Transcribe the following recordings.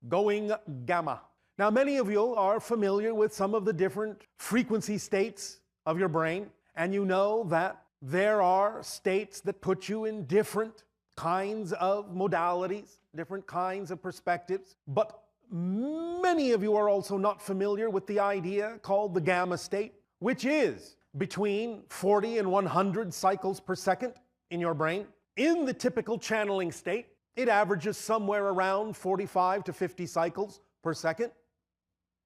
going gamma. Now, many of you are familiar with some of the different frequency states of your brain, and you know that there are states that put you in different kinds of modalities, different kinds of perspectives. But many of you are also not familiar with the idea called the gamma state, which is between 40 and 100 cycles per second in your brain. In the typical channeling state, it averages somewhere around 45 to 50 cycles per second.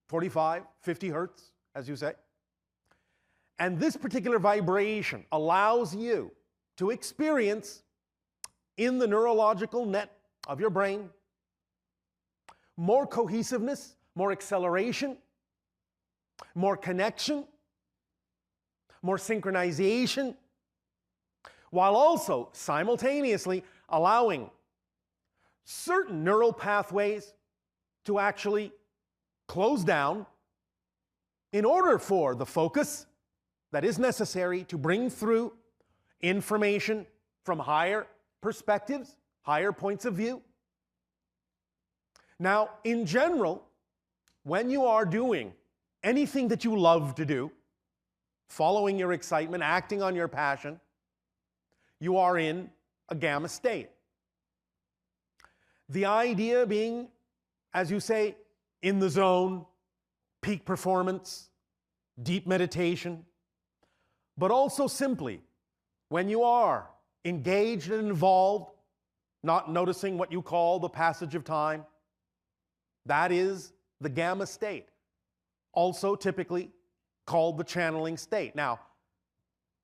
45, 50 hertz, as you say. And this particular vibration allows you to experience in the neurological net of your brain more cohesiveness, more acceleration, more connection, more synchronization, while also simultaneously allowing certain neural pathways to actually close down in order for the focus that is necessary to bring through information from higher perspectives, higher points of view. Now, in general, when you are doing anything that you love to do, following your excitement, acting on your passion, you are in a gamma state. The idea being, as you say, in the zone, peak performance, deep meditation, but also simply when you are engaged and involved, not noticing what you call the passage of time. That is the gamma state, also typically called the channeling state. Now,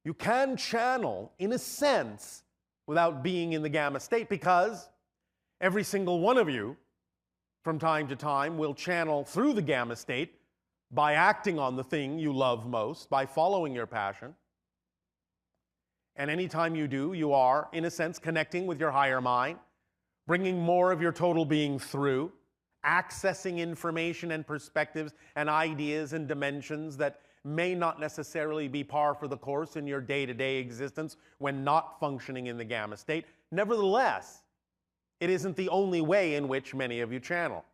you can channel in a sense without being in the gamma state, because every single one of you from time to time will channel through the gamma state by acting on the thing you love most, by following your passion. And anytime you do, you are, in a sense, connecting with your higher mind, bringing more of your total being through, accessing information and perspectives and ideas and dimensions that may not necessarily be par for the course in your day-to-day existence when not functioning in the gamma state. Nevertheless, it isn't the only way in which many of you channel.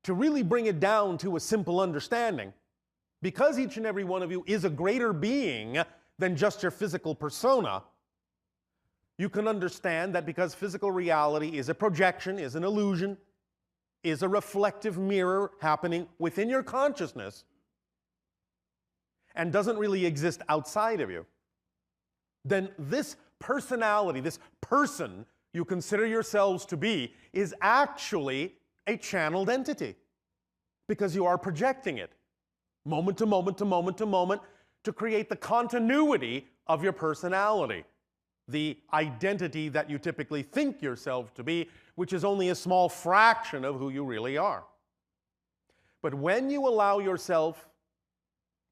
To really bring it down to a simple understanding, because each and every one of you is a greater being than just your physical persona, you can understand that because physical reality is a projection, is an illusion, is a reflective mirror happening within your consciousness and doesn't really exist outside of you, then this personality, this person you consider yourselves to be, is actually a channeled entity, because you are projecting it moment to moment to moment to moment to create the continuity of your personality, the identity that you typically think yourself to be, which is only a small fraction of who you really are. But when you allow yourself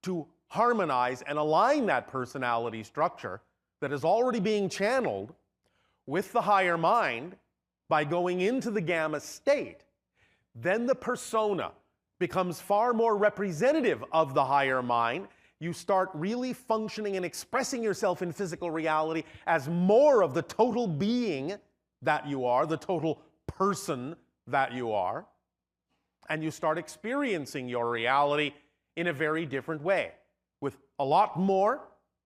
to harmonize and align that personality structure that is already being channeled with the higher mind by going into the gamma state, then the persona becomes far more representative of the higher mind. You start really functioning and expressing yourself in physical reality as more of the total being that you are, the total person that you are, and you start experiencing your reality in a very different way, with a lot more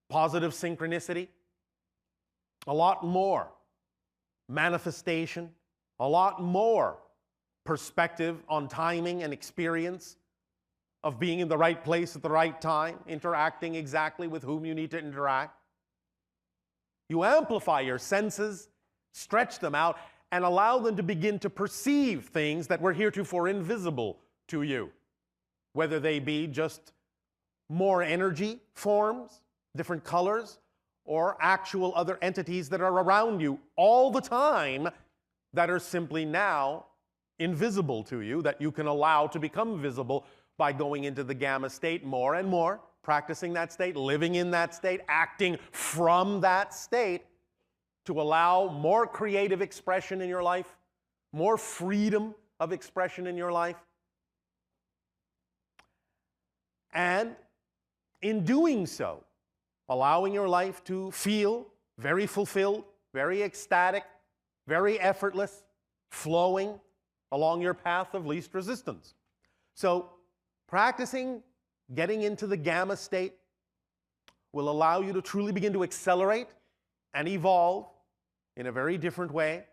positive synchronicity, a lot more manifestation, a lot more perspective on timing and experience of being in the right place at the right time, interacting exactly with whom you need to interact. You amplify your senses, stretch them out, and allow them to begin to perceive things that were heretofore invisible to you, whether they be just more energy forms, different colors, or actual other entities that are around you all the time that are simply now invisible to you, that you can allow to become visible by going into the gamma state more and more, practicing that state, living in that state, acting from that state to allow more creative expression in your life, more freedom of expression in your life. And in doing so, allowing your life to feel very fulfilled, very ecstatic, very effortless, flowing, along your path of least resistance. So practicing getting into the gamma state will allow you to truly begin to accelerate and evolve in a very different way,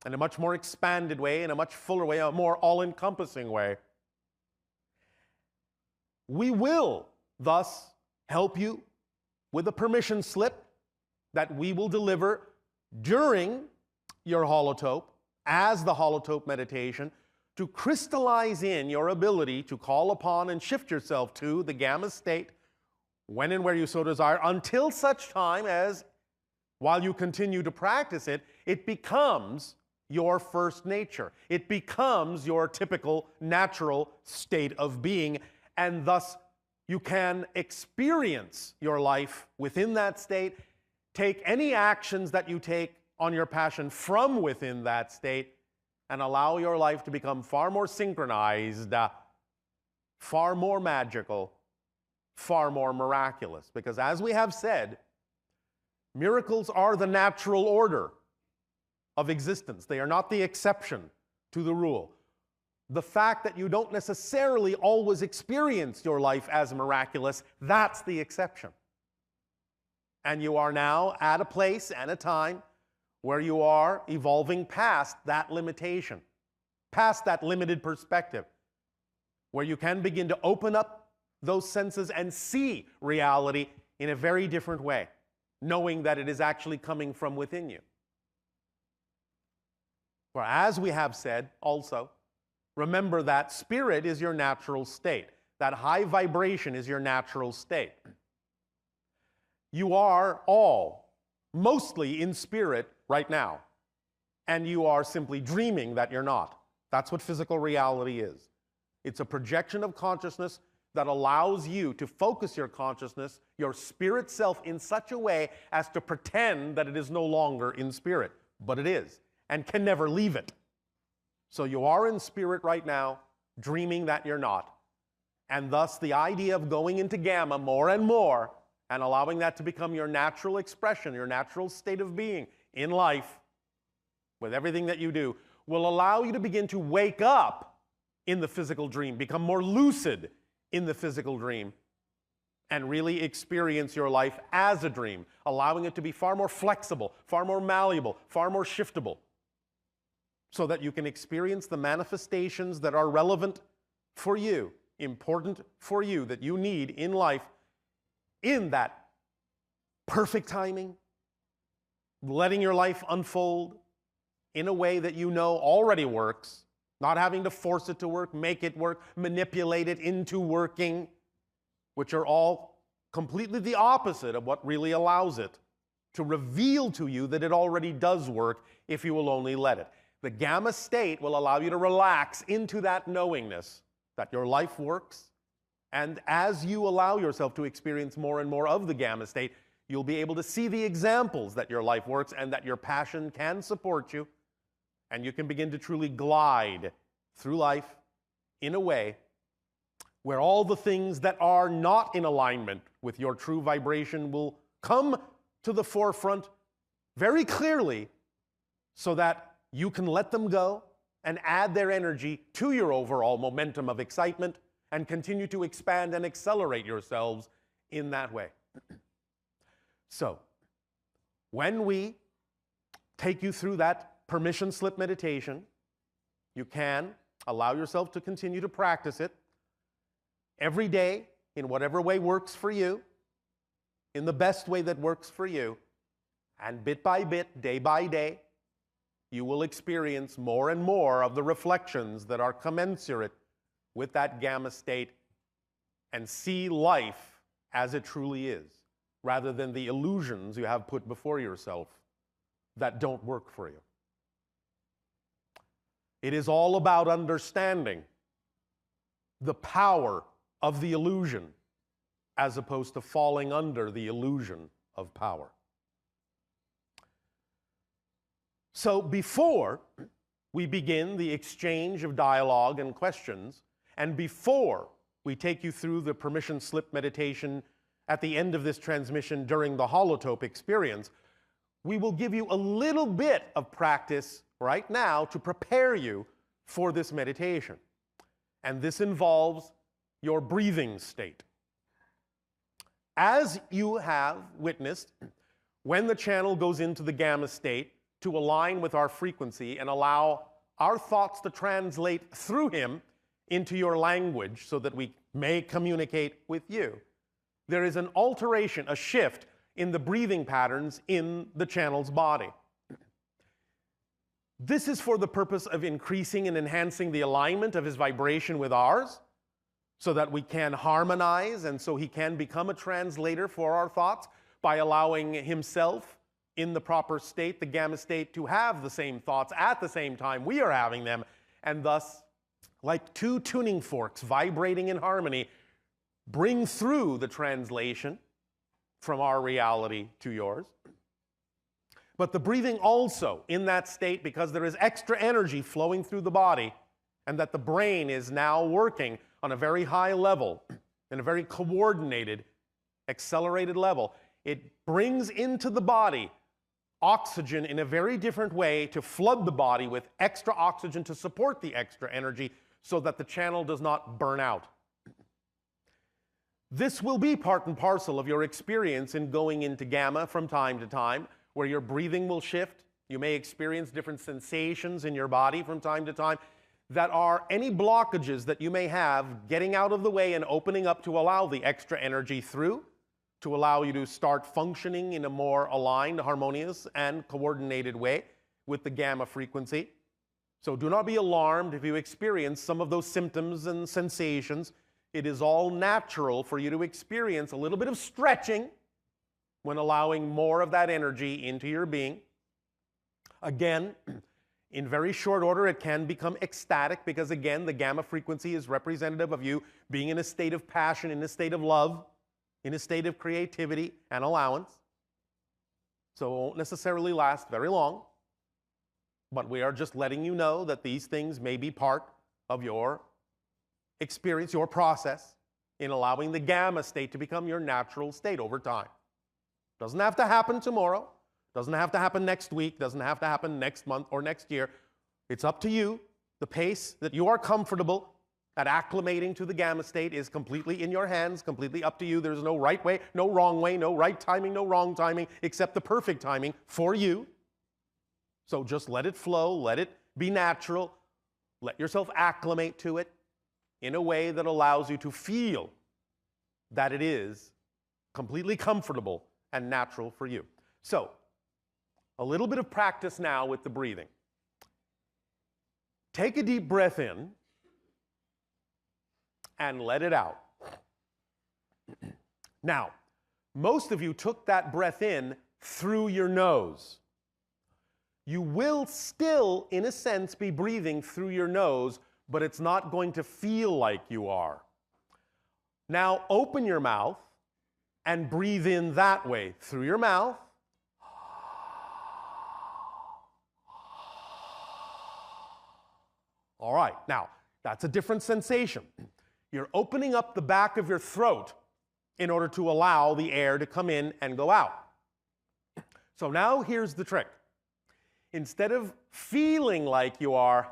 in a much more expanded way, in a much fuller way, a more all-encompassing way. We will thus help you with a permission slip that we will deliver during your holotope, as the holotope meditation, to crystallize in your ability to call upon and shift yourself to the gamma state when and where you so desire, until such time as, while you continue to practice it, it becomes your first nature. It becomes your typical natural state of being, and thus you can experience your life within that state, take any actions that you take on your passion from within that state, and allow your life to become far more synchronized, far more magical, far more miraculous. Because as we have said, miracles are the natural order of existence. They are not the exception to the rule. The fact that you don't necessarily always experience your life as miraculous, that's the exception. And you are now at a place and a time where you are evolving past that limitation, past that limited perspective, where you can begin to open up those senses and see reality in a very different way, knowing that it is actually coming from within you. For as we have said also, remember that spirit is your natural state. That high vibration is your natural state. You are all mostly in spirit right now, and you are simply dreaming that you're not. That's what physical reality is. It's a projection of consciousness that allows you to focus your consciousness, your spirit self, in such a way as to pretend that it is no longer in spirit, but it is, and can never leave it. So you are in spirit right now, dreaming that you're not. And thus the idea of going into gamma more and more and allowing that to become your natural expression, your natural state of being in life, with everything that you do, will allow you to begin to wake up in the physical dream, become more lucid in the physical dream, and really experience your life as a dream, allowing it to be far more flexible, far more malleable, far more shiftable, so that you can experience the manifestations that are relevant for you, important for you, that you need in life, in that perfect timing, letting your life unfold in a way that you know already works, not having to force it to work, make it work, manipulate it into working, which are all completely the opposite of what really allows it to reveal to you that it already does work if you will only let it. The gamma state will allow you to relax into that knowingness that your life works, and as you allow yourself to experience more and more of the gamma state, you'll be able to see the examples that your life works and that your passion can support you, and you can begin to truly glide through life in a way where all the things that are not in alignment with your true vibration will come to the forefront very clearly, so that you can let them go and add their energy to your overall momentum of excitement and continue to expand and accelerate yourselves in that way. So, when we take you through that permission slip meditation, you can allow yourself to continue to practice it every day in whatever way works for you, in the best way that works for you, and bit by bit, day by day, you will experience more and more of the reflections that are commensurate with that gamma state and see life as it truly is, rather than the illusions you have put before yourself that don't work for you. It is all about understanding the power of the illusion as opposed to falling under the illusion of power. So before we begin the exchange of dialogue and questions, and before we take you through the permission slip meditation at the end of this transmission during the holotope experience, we will give you a little bit of practice right now to prepare you for this meditation. And this involves your breathing state. As you have witnessed, when the channel goes into the gamma state to align with our frequency and allow our thoughts to translate through him into your language so that we may communicate with you, there is an alteration, a shift in the breathing patterns in the channel's body. This is for the purpose of increasing and enhancing the alignment of his vibration with ours, so that we can harmonize and so he can become a translator for our thoughts by allowing himself in the proper state, the gamma state, to have the same thoughts at the same time we are having them, and thus, like two tuning forks vibrating in harmony, bring through the translation from our reality to yours. But the breathing also in that state, because there is extra energy flowing through the body, and that the brain is now working on a very high level, in a very coordinated, accelerated level, it brings into the body oxygen in a very different way to flood the body with extra oxygen to support the extra energy so that the channel does not burn out. This will be part and parcel of your experience in going into gamma from time to time, where your breathing will shift. You may experience different sensations in your body from time to time that are any blockages that you may have getting out of the way and opening up to allow the extra energy through, to allow you to start functioning in a more aligned, harmonious, and coordinated way with the gamma frequency. So do not be alarmed if you experience some of those symptoms and sensations. It is all natural for you to experience a little bit of stretching when allowing more of that energy into your being. Again, in very short order, it can become ecstatic because, again, the gamma frequency is representative of you being in a state of passion, in a state of love, in a state of creativity and allowance. So it won't necessarily last very long, but we are just letting you know that these things may be part of your experience, your process in allowing the gamma state to become your natural state over time. Doesn't have to happen tomorrow, doesn't have to happen next week, doesn't have to happen next month or next year. It's up to you. The pace that you are comfortable at acclimating to the gamma state is completely in your hands, completely up to you. There's no right way, no wrong way, no right timing, no wrong timing, except the perfect timing for you. So just let it flow, let it be natural, let yourself acclimate to it in a way that allows you to feel that it is completely comfortable and natural for you. So, a little bit of practice now with the breathing. Take a deep breath in and let it out. Now, most of you took that breath in through your nose. You will still, in a sense, be breathing through your nose, but it's not going to feel like you are. Now, open your mouth and breathe in that way, through your mouth. All right, now, that's a different sensation. You're opening up the back of your throat in order to allow the air to come in and go out. So now here's the trick. Instead of feeling like you are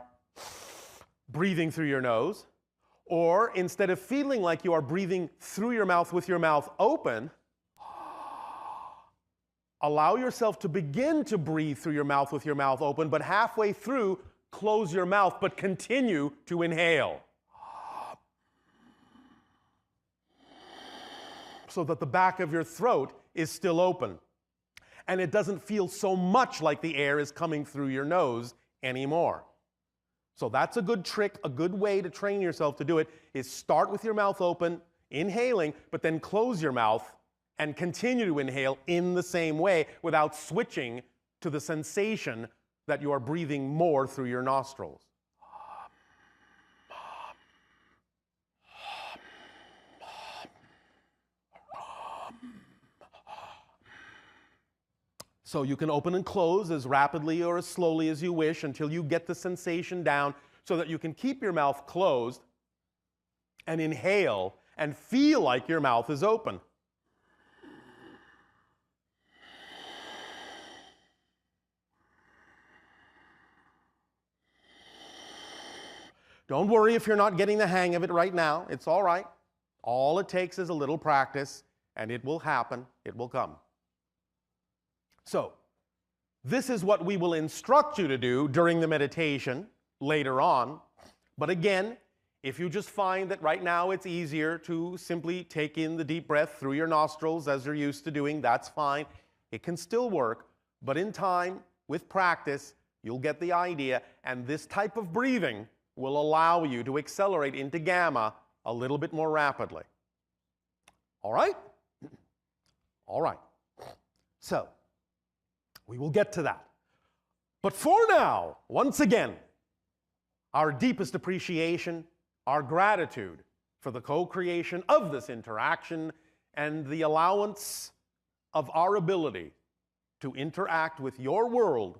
breathing through your nose, or instead of feeling like you are breathing through your mouth with your mouth open, allow yourself to begin to breathe through your mouth with your mouth open, but halfway through, close your mouth, but continue to inhale. So that the back of your throat is still open. And it doesn't feel so much like the air is coming through your nose anymore. So that's a good trick, a good way to train yourself to do it, is start with your mouth open, inhaling, but then close your mouth and continue to inhale in the same way without switching to the sensation that you are breathing more through your nostrils. So you can open and close as rapidly or as slowly as you wish until you get the sensation down so that you can keep your mouth closed and inhale and feel like your mouth is open. Don't worry if you're not getting the hang of it right now. It's all right. All it takes is a little practice, and it will happen. It will come. So, this is what we will instruct you to do during the meditation later on. But again, if you just find that right now it's easier to simply take in the deep breath through your nostrils as you're used to doing, that's fine. It can still work, but in time, with practice, you'll get the idea, and this type of breathing will allow you to accelerate into gamma a little bit more rapidly. All right? All right. So, we will get to that. But for now, once again, our deepest appreciation, our gratitude for the co-creation of this interaction and the allowance of our ability to interact with your world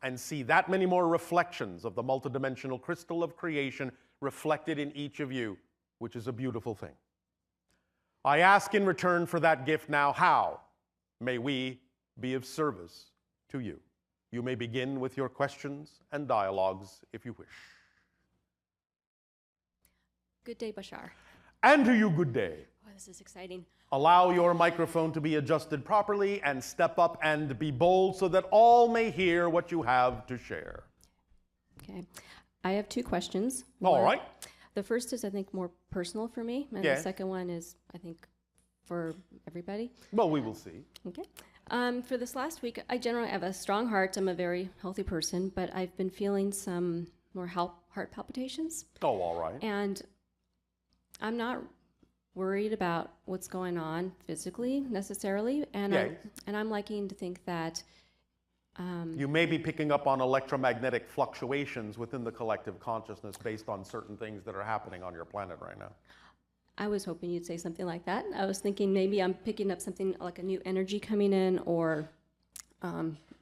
and see that many more reflections of the multidimensional crystal of creation reflected in each of you, which is a beautiful thing. I ask in return for that gift now, how may we be of service to you? You may begin with your questions and dialogues if you wish. Good day, Bashar. And to you, good day. Oh, this is exciting. Allow your microphone to be adjusted properly and step up and be bold so that all may hear what you have to share. Okay. I have two questions. All right. The first is, I think, more personal for me, and the second one is, I think, for everybody. Well, we will see. Okay. For this last week, I generally have a strong heart. I'm a very healthy person, but I've been feeling some more heart palpitations. Oh, all right. And I'm not worried about what's going on physically necessarily, and I'm liking to think that you may be picking up on electromagnetic fluctuations within the collective consciousness based on certain things that are happening on your planet right now. I was hoping you'd say something like that. I was thinking maybe I'm picking up something like a new energy coming in, or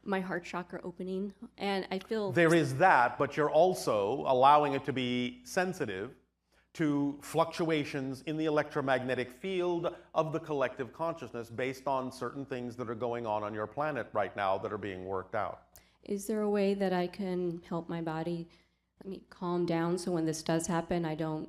my heart chakra opening, and I feel there is that, but you're also allowing it to be sensitive to fluctuations in the electromagnetic field of the collective consciousness based on certain things that are going on your planet right now that are being worked out. Is there a way that I can help my body, calm down so when this does happen, I don't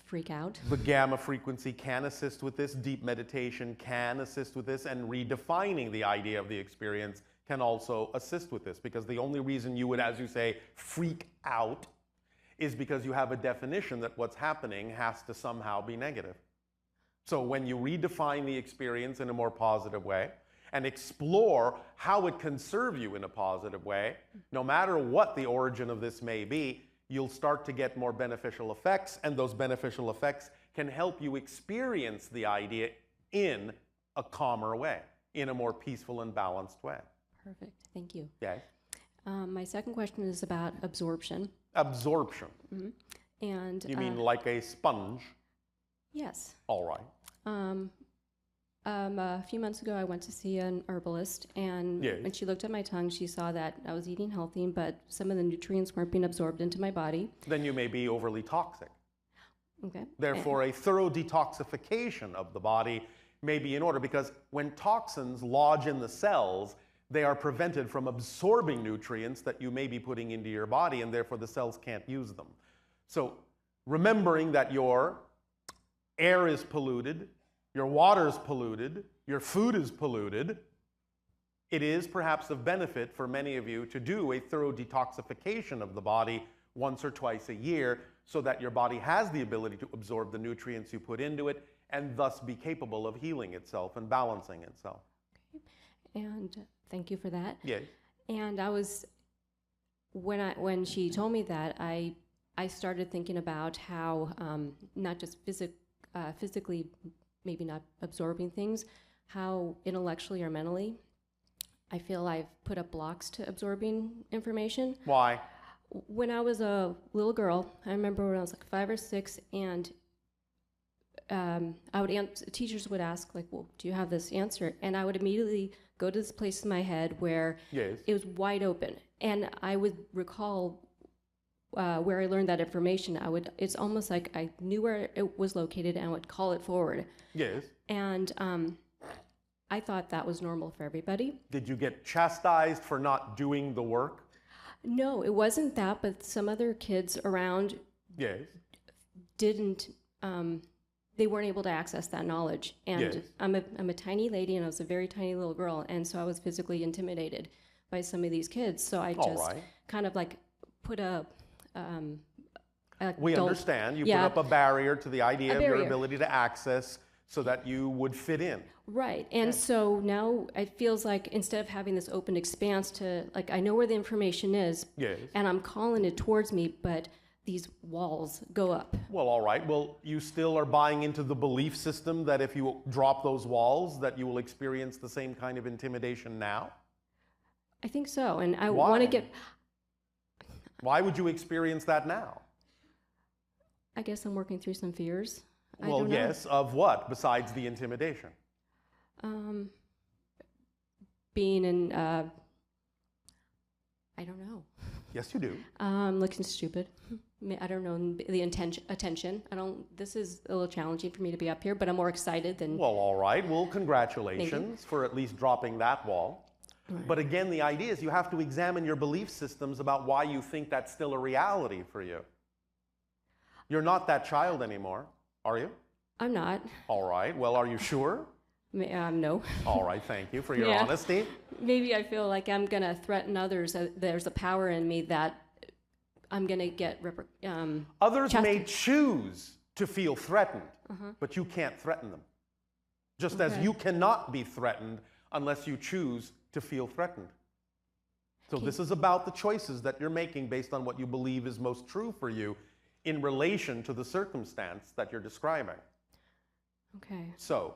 freak out? The gamma frequency can assist with this. Deep meditation can assist with this, and redefining the idea of the experience can also assist with this, because the only reason you would, as you say, freak out is because you have a definition that what's happening has to somehow be negative. So when you redefine the experience in a more positive way and explore how it can serve you in a positive way, no matter what the origin of this may be, you'll start to get more beneficial effects, and those beneficial effects can help you experience the idea in a calmer way, in a more peaceful and balanced way. Perfect. Thank you. Yes. My second question is about absorption. Absorption. Mm-hmm. And you mean like a sponge? Yes. All right. A few months ago, I went to see an herbalist, and when she looked at my tongue, she saw that I was eating healthy, but some of the nutrients weren't being absorbed into my body. Then you may be overly toxic. Okay. Therefore, a thorough detoxification of the body may be in order, because when toxins lodge in the cells, they are prevented from absorbing nutrients that you may be putting into your body, and therefore the cells can't use them. So remembering that your air is polluted, your water is polluted, your food is polluted, it is perhaps of benefit for many of you to do a thorough detoxification of the body once or twice a year, so that your body has the ability to absorb the nutrients you put into it and thus be capable of healing itself and balancing itself. Okay. And thank you for that. Yes. And I was, when she told me that, I started thinking about how not just physically maybe not absorbing things, how intellectually or mentally I feel I've put up blocks to absorbing information. Why? When I was a little girl, I remember when I was like 5 or 6, and teachers would ask, like, well, do you have this answer? And I would immediately go to this place in my head where it was wide open. And I would recall where I learned that information. It's almost like I knew where it was located and I would call it forward. Yes. And I thought that was normal for everybody. Did you get chastised for not doing the work? No, it wasn't that, but some other kids around Yes. didn't, they weren't able to access that knowledge. And Yes. I'm a tiny lady, and I was a very tiny little girl, and so I was physically intimidated by some of these kids. So I just right. kind of like put a We adult- understand. You yeah, put up a barrier to the idea A of your barrier. ability to access so that you would fit in. Right. And so now it feels like instead of having this open expanse to, like, I know where the information is, Yes. and I'm calling it towards me, but these walls go up. Well, all right. Well, you still are buying into the belief system that if you drop those walls, that you will experience the same kind of intimidation now? I think so. And I Why? want to get, Why would you experience that now? I guess I'm working through some fears. I Well, don't know. yes. Of what besides the intimidation? Being in, I don't know. Yes, you do. Looking stupid. I don't know the attention. This is a little challenging for me to be up here, but I'm more excited than. Well, all right. Well, congratulations for at least dropping that wall. Right. But again, the idea is you have to examine your belief systems about why you think that's still a reality for you. You're not that child anymore, are you? I'm not. All right. Well, are you sure? No. All right. Thank you for your Yeah. honesty. Maybe I feel like I'm going to threaten others. There's a power in me that I'm going to get Others may chastised. choose to feel threatened, but you can't threaten them. Just as Okay. you cannot be threatened unless you choose to feel threatened. So Okay. this is about the choices that you're making based on what you believe is most true for you in relation to the circumstance that you're describing. Okay. So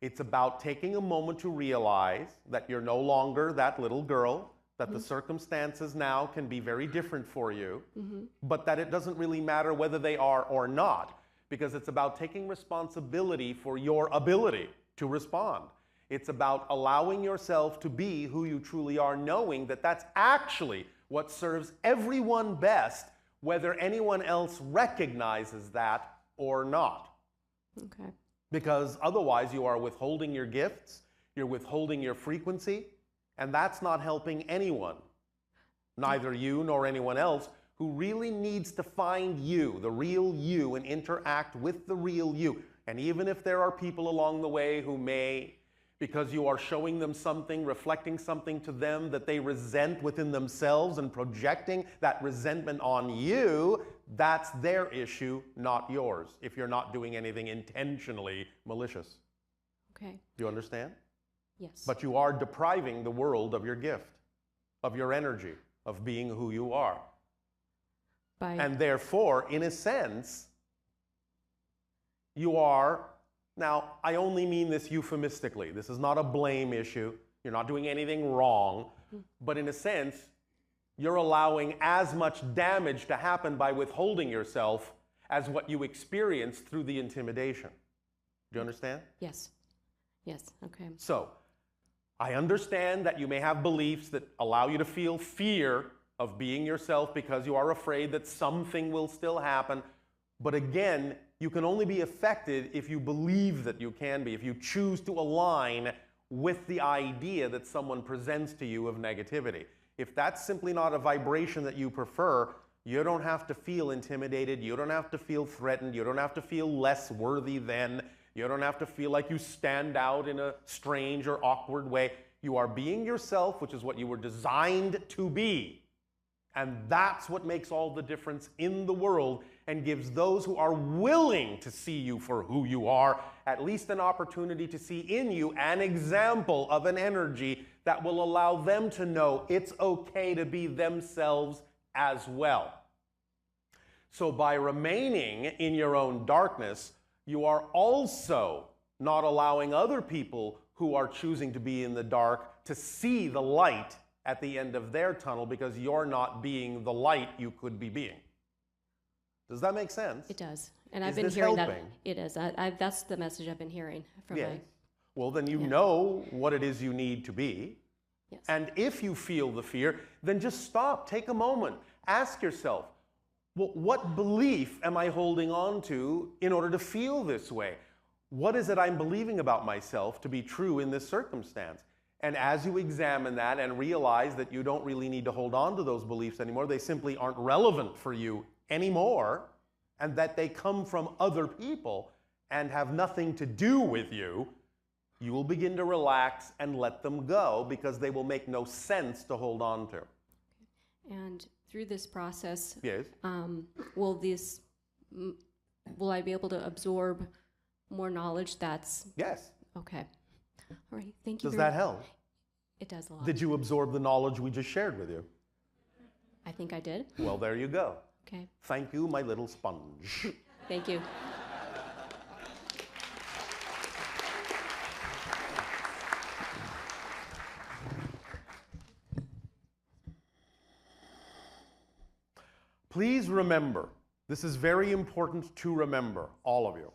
it's about taking a moment to realize that you're no longer that little girl, that the circumstances now can be very different for you, but that it doesn't really matter whether they are or not, because it's about taking responsibility for your ability to respond. It's about allowing yourself to be who you truly are, knowing that that's actually what serves everyone best, whether anyone else recognizes that or not. Okay. Because otherwise you are withholding your gifts, you're withholding your frequency, and that's not helping anyone, neither you nor anyone else, who really needs to find you, the real you, and interact with the real you. And even if there are people along the way who may, because you are showing them something, reflecting something to them that they resent within themselves and projecting that resentment on you, that's their issue, not yours, if you're not doing anything intentionally malicious. Okay. Do you understand? Yes. But you are depriving the world of your gift, of your energy, of being who you are. By And therefore, in a sense, you are, now I only mean this euphemistically, this is not a blame issue, you're not doing anything wrong, but in a sense, you're allowing as much damage to happen by withholding yourself as what you experienced through the intimidation. Do you understand? Yes. Yes. Okay. So, I understand that you may have beliefs that allow you to feel fear of being yourself because you are afraid that something will still happen. But again, you can only be affected if you believe that you can be, if you choose to align with the idea that someone presents to you of negativity. If that's simply not a vibration that you prefer, you don't have to feel intimidated, you don't have to feel threatened, you don't have to feel less worthy than, you don't have to feel like you stand out in a strange or awkward way. You are being yourself, which is what you were designed to be. And that's what makes all the difference in the world and gives those who are willing to see you for who you are at least an opportunity to see in you an example of an energy that will allow them to know it's okay to be themselves as well. So by remaining in your own darkness, you are also not allowing other people who are choosing to be in the dark to see the light at the end of their tunnel because you're not being the light you could be being. Does that make sense? It does. And Is I've been this hearing helping? that. It is. That's the message I've been hearing from Yes. my. Well, then you Yeah. know what it is you need to be. Yes. And if you feel the fear, then just stop. Take a moment. Ask yourself, well, what belief am I holding on to in order to feel this way? What is it I'm believing about myself to be true in this circumstance? And as you examine that and realize that you don't really need to hold on to those beliefs anymore, they simply aren't relevant for you anymore, and that they come from other people and have nothing to do with you, you will begin to relax and let them go because they will make no sense to hold on to. And through this process, Yes. Will I be able to absorb more knowledge that's... Yes. Okay. All right, thank you. Does that help? It does a lot. Did you absorb the knowledge we just shared with you? I think I did. Well, there you go. Okay. Thank you, my little sponge. Thank you. Please remember, this is very important to remember, all of you.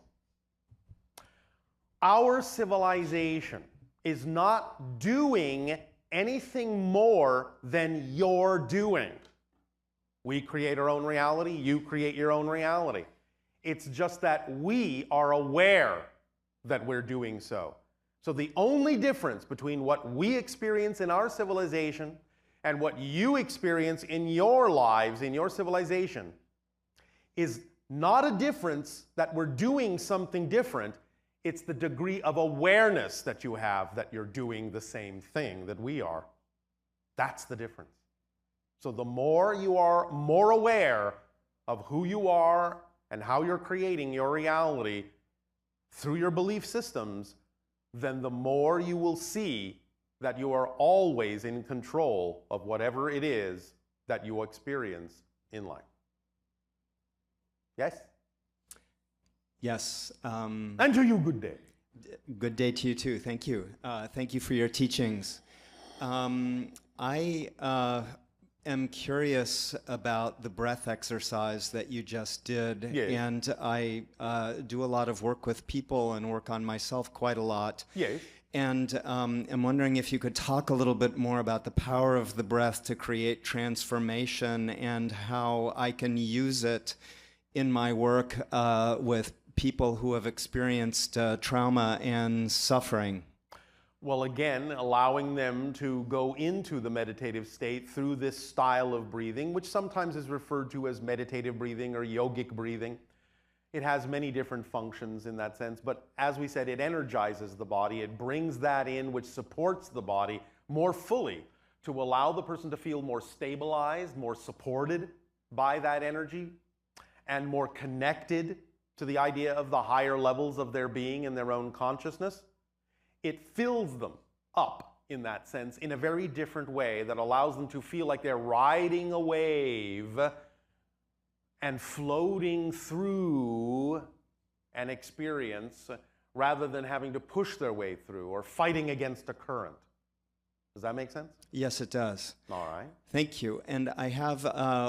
Our civilization is not doing anything more than you're doing. We create our own reality, you create your own reality. It's just that we are aware that we're doing so. So the only difference between what we experience in our civilization and what you experience in your lives, in your civilization, is not a difference that we're doing something different. It's the degree of awareness that you have that you're doing the same thing that we are. That's the difference. So the more you are more aware of who you are and how you're creating your reality through your belief systems, then the more you will see that you are always in control of whatever it is that you experience in life. Yes? Yes. And to you, good day. Good day to you too. Thank you. Thank you for your teachings. I am curious about the breath exercise that you just did. Yes. And I do a lot of work with people and work on myself quite a lot. Yes. And I'm wondering if you could talk a little bit more about the power of the breath to create transformation and how I can use it in my work with people who have experienced trauma and suffering. Well, again, allowing them to go into the meditative state through this style of breathing, which sometimes is referred to as meditative breathing or yogic breathing. It has many different functions in that sense, but as we said, it energizes the body. It brings that in, which supports the body more fully to allow the person to feel more stabilized, more supported by that energy, and more connected to the idea of the higher levels of their being and their own consciousness. It fills them up in that sense in a very different way that allows them to feel like they're riding a wave and floating through an experience rather than having to push their way through or fighting against a current. Does that make sense? Yes, it does. All right. Thank you. And I have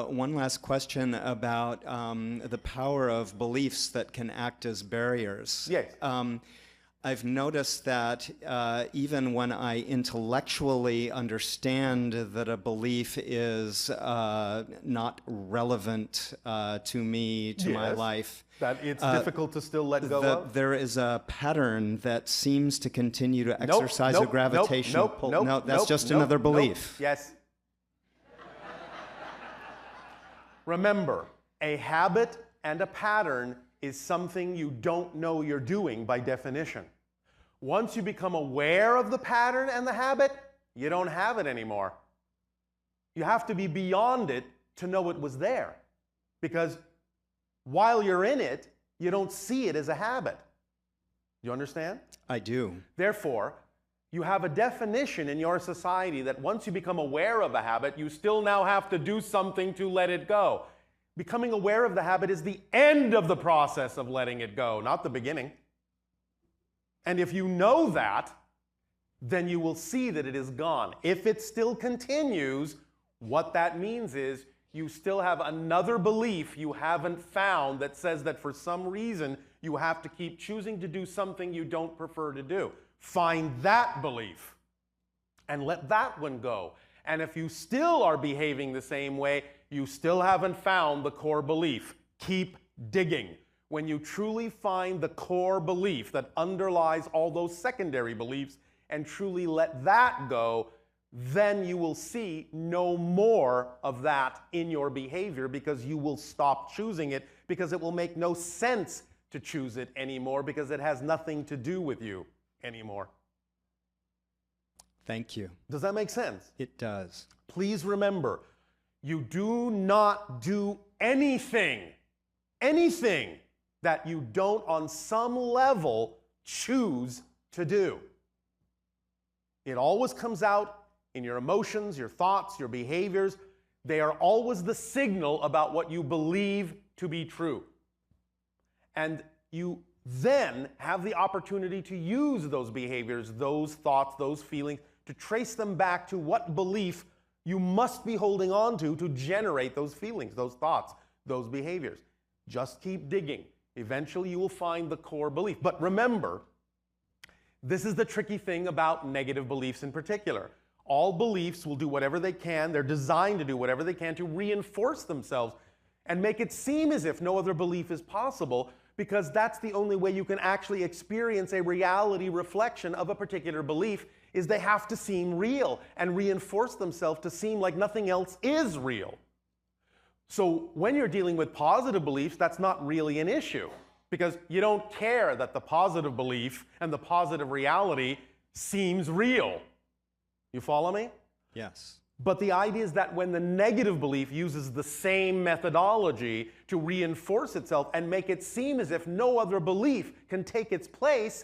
one last question about the power of beliefs that can act as barriers. Yes. I've noticed that even when I intellectually understand that a belief is not relevant to me, to my life, that it's difficult to still let go of? There is a pattern that seems to continue to exercise a gravitational pull. No, that's just another belief. Yes. Remember, a habit and a pattern is something you don't know you're doing by definition. Once you become aware of the pattern and the habit, you don't have it anymore. You have to be beyond it to know it was there. Because while you're in it, you don't see it as a habit. You understand? I do. Therefore, you have a definition in your society that once you become aware of a habit, you still now have to do something to let it go. Becoming aware of the habit is the end of the process of letting it go, not the beginning. And if you know that, then you will see that it is gone. If it still continues, what that means is you still have another belief you haven't found that says that for some reason you have to keep choosing to do something you don't prefer to do. Find that belief and let that one go. And if you still are behaving the same way, you still haven't found the core belief. Keep digging. When you truly find the core belief that underlies all those secondary beliefs and truly let that go, then you will see no more of that in your behavior, because you will stop choosing it, because it will make no sense to choose it anymore, because it has nothing to do with you anymore. Thank you. Does that make sense? It does. Please remember, you do not do anything that you don't on some level choose to do. It always comes out in your emotions, your thoughts, your behaviors. They are always the signal about what you believe to be true. And you then have the opportunity to use those behaviors, those thoughts, those feelings, to trace them back to what belief you must be holding on to generate those feelings, those thoughts, those behaviors. Just keep digging. Eventually you will find the core belief. But remember, this is the tricky thing about negative beliefs in particular. All beliefs will do whatever they can. They're designed to do whatever they can to reinforce themselves and make it seem as if no other belief is possible, because that's the only way you can actually experience a reality reflection of a particular belief, is they have to seem real and reinforce themselves to seem like nothing else is real. So when you're dealing with positive beliefs, that's not really an issue, because you don't care that the positive belief and the positive reality seems real. You follow me? Yes. But the idea is that when the negative belief uses the same methodology to reinforce itself and make it seem as if no other belief can take its place,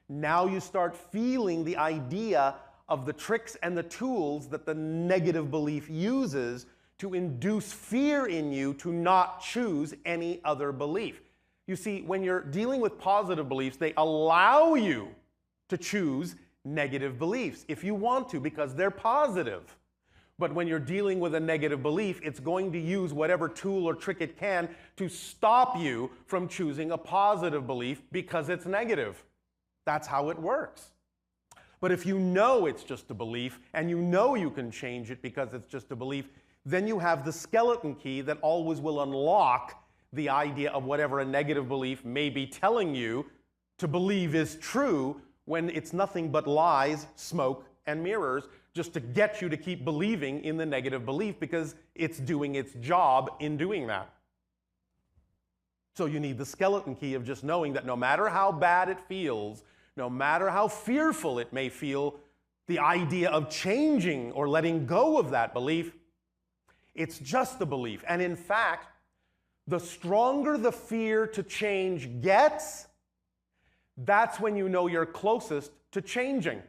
now you start feeling the idea of the tricks and the tools that the negative belief uses to induce fear in you to not choose any other belief. You see, when you're dealing with positive beliefs, they allow you to choose negative beliefs if you want to, because they're positive. But when you're dealing with a negative belief, it's going to use whatever tool or trick it can to stop you from choosing a positive belief because it's negative. That's how it works. But if you know it's just a belief and you know you can change it because it's just a belief, then you have the skeleton key that always will unlock the idea of whatever a negative belief may be telling you to believe is true, when it's nothing but lies, smoke, and mirrors, just to get you to keep believing in the negative belief because it's doing its job in doing that. So you need the skeleton key of just knowing that no matter how bad it feels, no matter how fearful it may feel, the idea of changing or letting go of that belief, it's just a belief. And in fact, the stronger the fear to change gets, that's when you know you're closest to changing.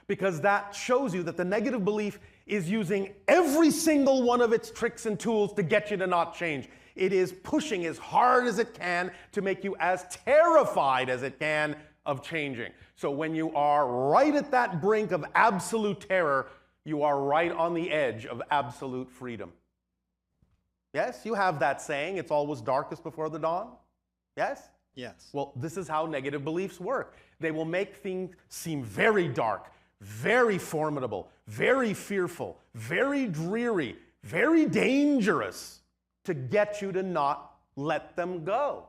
Because that shows you that the negative belief is using every single one of its tricks and tools to get you to not change. It is pushing as hard as it can to make you as terrified as it can of changing. So when you are right at that brink of absolute terror, you are right on the edge of absolute freedom. Yes, you have that saying, it's always darkest before the dawn. Yes? Yes. Well, this is how negative beliefs work. They will make things seem very dark, very formidable, very fearful, very dreary, very dangerous to get you to not let them go.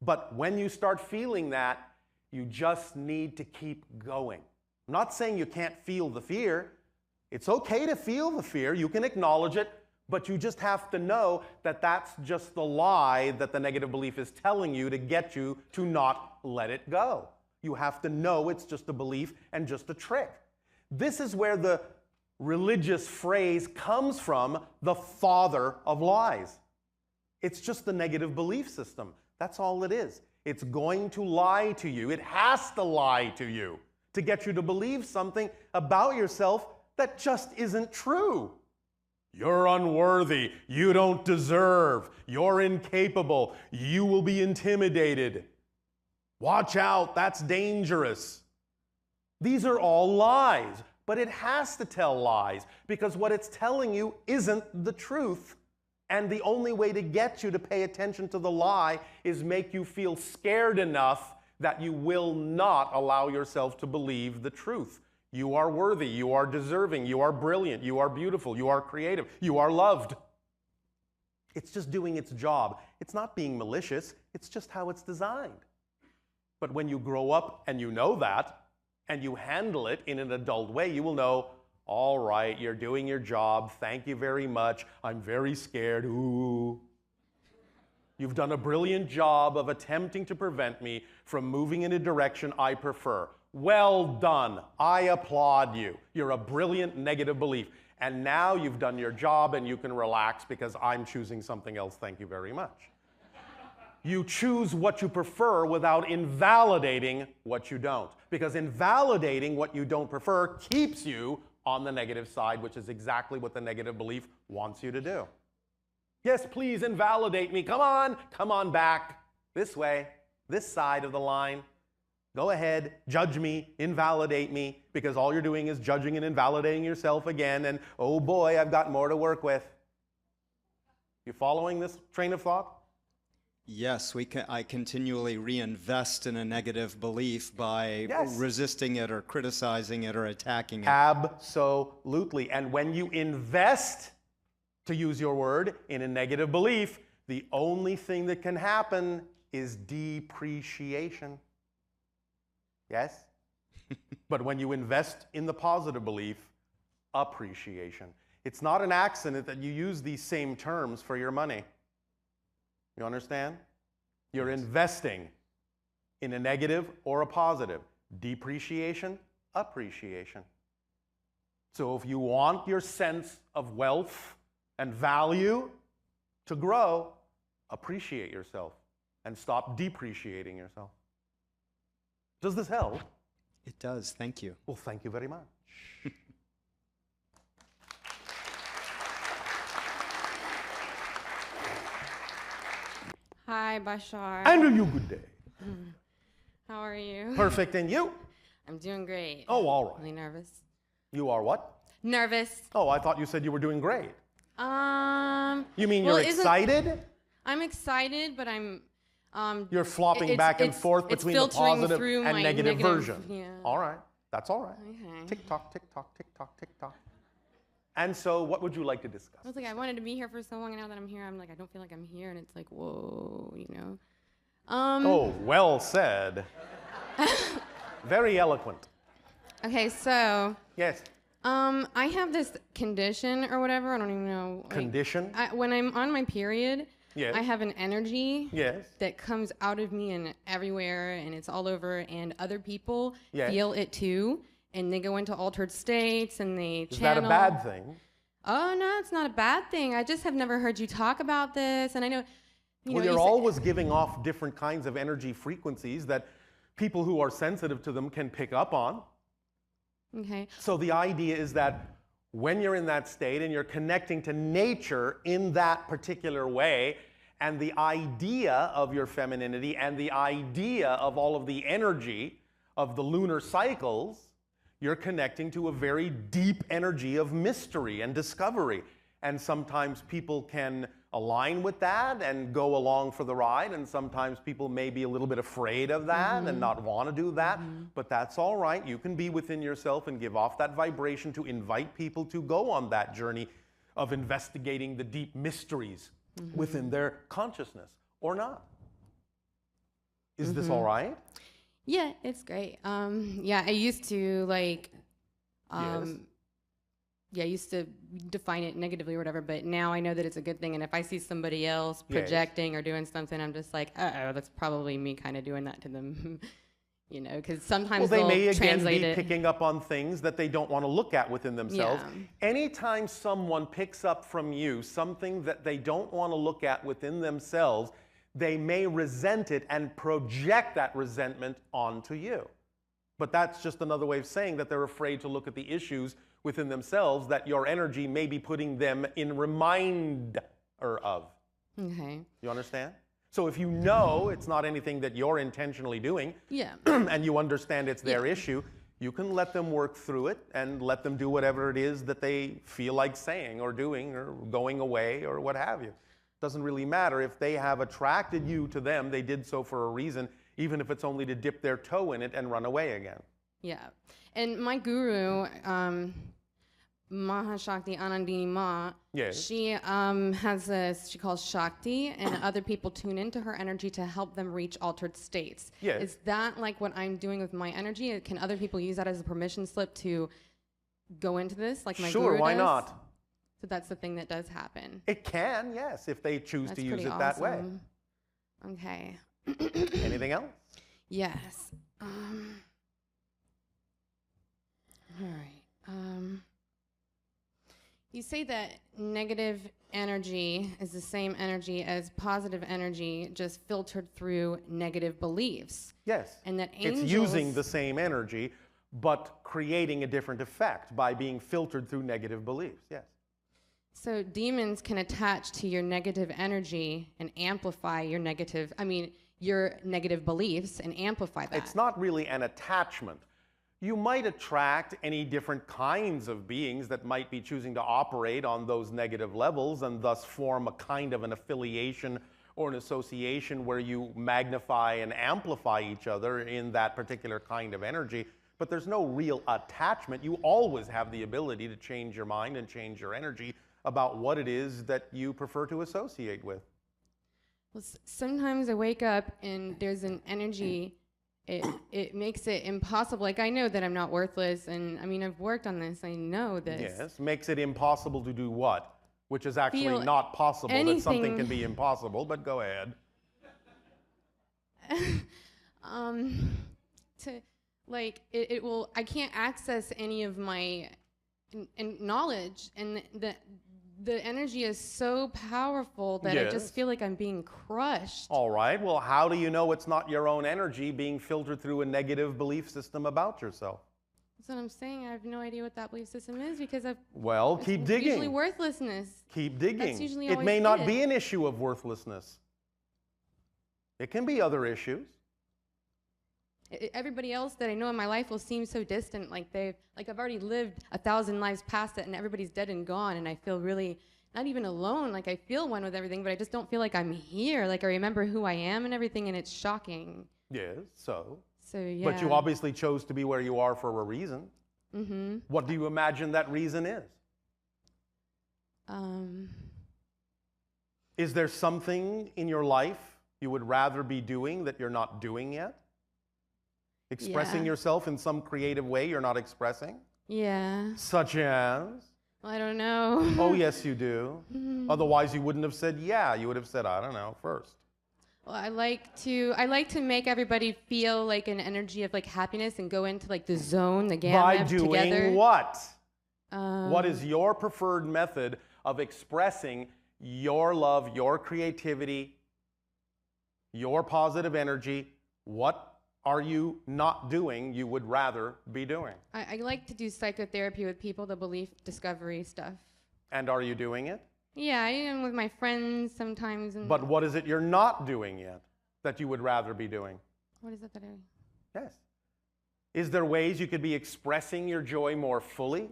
But when you start feeling that, you just need to keep going. I'm not saying you can't feel the fear. It's okay to feel the fear. You can acknowledge it, but you just have to know that that's just the lie that the negative belief is telling you to get you to not let it go. You have to know it's just a belief and just a trick. This is where the religious phrase comes from, the father of lies. It's just the negative belief system. That's all it is. It's going to lie to you. It has to lie to you to get you to believe something about yourself that just isn't true. You're unworthy. You don't deserve. You're incapable. You will be intimidated. Watch out, that's dangerous. These are all lies, but it has to tell lies because what it's telling you isn't the truth. And the only way to get you to pay attention to the lie is make you feel scared enough that you will not allow yourself to believe the truth. You are worthy, you are deserving, you are brilliant, you are beautiful, you are creative, you are loved. It's just doing its job. It's not being malicious, it's just how it's designed. But when you grow up and you know that, and you handle it in an adult way, you will know, all right, you're doing your job. Thank you very much. I'm very scared. Ooh. You've done a brilliant job of attempting to prevent me from moving in a direction I prefer. Well done. I applaud you. You're a brilliant negative belief. And now you've done your job and you can relax because I'm choosing something else. Thank you very much. You choose what you prefer without invalidating what you don't. Because invalidating what you don't prefer keeps you on the negative side, which is exactly what the negative belief wants you to do. Yes, please invalidate me. Come on back. This way, this side of the line. Go ahead, judge me, invalidate me, because all you're doing is judging and invalidating yourself again, and oh boy, I've got more to work with. You following this train of thought? Yes, I continually reinvest in a negative belief by resisting it or criticizing it or attacking it. Absolutely. And when you invest, to use your word, in a negative belief, the only thing that can happen is depreciation. Yes? But when you invest in the positive belief, appreciation. It's not an accident that you use these same terms for your money. You understand? You're investing in a negative or a positive. Depreciation, appreciation. So if you want your sense of wealth and value to grow, appreciate yourself and stop depreciating yourself. Does this help? It does. Thank you. Well, thank you very much. Hi, Bashar. And you good day. How are you? Perfect. And you? I'm doing great. Oh, all right. Really nervous. You are what? Nervous. Oh, I thought you said you were doing great. You mean well, you're excited? I'm excited, but I'm You're flopping back and forth between the positive and negative version. Yeah. All right. That's all right. Okay. Tick tock, tick tock, tick tock, tick tock. And so what would you like to discuss? I was like, I wanted to be here for so long, and now that I'm here, I'm like, I don't feel like I'm here, and it's like, whoa, you know. Oh, well said. Very eloquent. Okay, so. Yes. I have this condition or whatever. I don't even know. Like, Condition? when I'm on my period, yes. I have an energy yes. that comes out of me and everywhere, and it's all over, and other people yes. feel it too, and they go into altered states, and they Is channel. that a bad thing? Oh, no, it's not a bad thing. I just have never heard you talk about this, and I know, Well, you're always giving off different kinds of energy frequencies that people who are sensitive to them can pick up on. Okay. So the idea is that when you're in that state and you're connecting to nature in that particular way, and the idea of your femininity and the idea of all of the energy of the lunar cycles, you're connecting to a very deep energy of mystery and discovery. And sometimes people can align with that and go along for the ride, and sometimes people may be a little bit afraid of that and not want to do that, but that's all right. You can be within yourself and give off that vibration to invite people to go on that journey of investigating the deep mysteries within their consciousness, or not. Is this all right? Yeah, it's great. Yeah, I used to like, Yes. yeah, I used to define it negatively or whatever, but now I know that it's a good thing. And if I see somebody else projecting or doing something, I'm just like, uh-oh, that's probably me kind of doing that to them. You know, because sometimes they they'll may again translate be it. picking up on things that they don't want to look at within themselves. Yeah. Anytime someone picks up from you something that they don't want to look at within themselves, they may resent it and project that resentment onto you. But that's just another way of saying that they're afraid to look at the issues within themselves that your energy may be putting them in reminder of. Okay. You understand? So if you know it's not anything that you're intentionally doing, Yeah. and you understand it's their issue, you can let them work through it and let them do whatever it is that they feel like saying or doing or going away or what have you. Doesn't really matter. If they have attracted you to them, they did so for a reason, even if it's only to dip their toe in it and run away again. Yeah. And my guru, Mahashakti Anandini Ma, Yes. she has this, she calls Shakti, and other people tune into her energy to help them reach altered states. Yes. Is that like what I'm doing with my energy? Can other people use that as a permission slip to go into this, like my Sure, guru why does? not? So that's the thing that does happen. It can, yes, if they choose That's to use pretty it that way. awesome. Okay. Anything else? Yes. All right. You say that negative energy is the same energy as positive energy, just filtered through negative beliefs. Yes. And that It's angels... using the same energy, but creating a different effect by being filtered through negative beliefs, yes. So demons can attach to your negative energy and amplify your negative beliefs and amplify that. It's not really an attachment. You might attract any different kinds of beings that might be choosing to operate on those negative levels and thus form a kind of an affiliation or an association where you magnify and amplify each other in that particular kind of energy. But there's no real attachment. You always have the ability to change your mind and change your energy about what it is that you prefer to associate with. Well, sometimes I wake up and there's an energy, it makes it impossible. Like, I know that I'm not worthless, and I mean, I've worked on this, I know this. Yes, makes it impossible to do what? Which is actually Feel not possible, that something anything. can be impossible, but go ahead. I can't access any of my knowledge, and the energy is so powerful that I Yes. just feel like I'm being crushed. All right, well, how do you know it's not your own energy being filtered through a negative belief system about yourself? That's what I'm saying. I have no idea what that belief system is because Well, keep it's digging. usually worthlessness. Keep digging. That's usually It always may not it. be an issue of worthlessness. It can be other issues. Everybody else that I know in my life will seem so distant, like I've already lived 1,000 lives past it, and everybody's dead and gone, and I feel really not even alone. Like, I feel one with everything, but I just don't feel like I'm here. Like, I remember who I am and everything, and it's shocking. Yes, so. So yeah. But you obviously chose to be where you are for a reason. Mm-hmm. What do you imagine that reason is? Is there something in your life you would rather be doing that you're not doing yet? Expressing Yeah. yourself in some creative way you're not expressing? Yeah. Such as? Well, I don't know. Oh, yes, you do. Otherwise, you wouldn't have said yeah. You would have said, I don't know, first. Well, I like to make everybody feel like an energy of like happiness and go into like the zone, the By gamut doing together. what? What is your preferred method of expressing your love, your creativity, your positive energy? What are you not doing you would rather be doing? I like to do psychotherapy with people, the belief discovery stuff. And are you doing it? Yeah, I am with my friends sometimes. And But what is it you're not doing yet that you would rather be doing? what is it that I... Yes. Is there ways you could be expressing your joy more fully?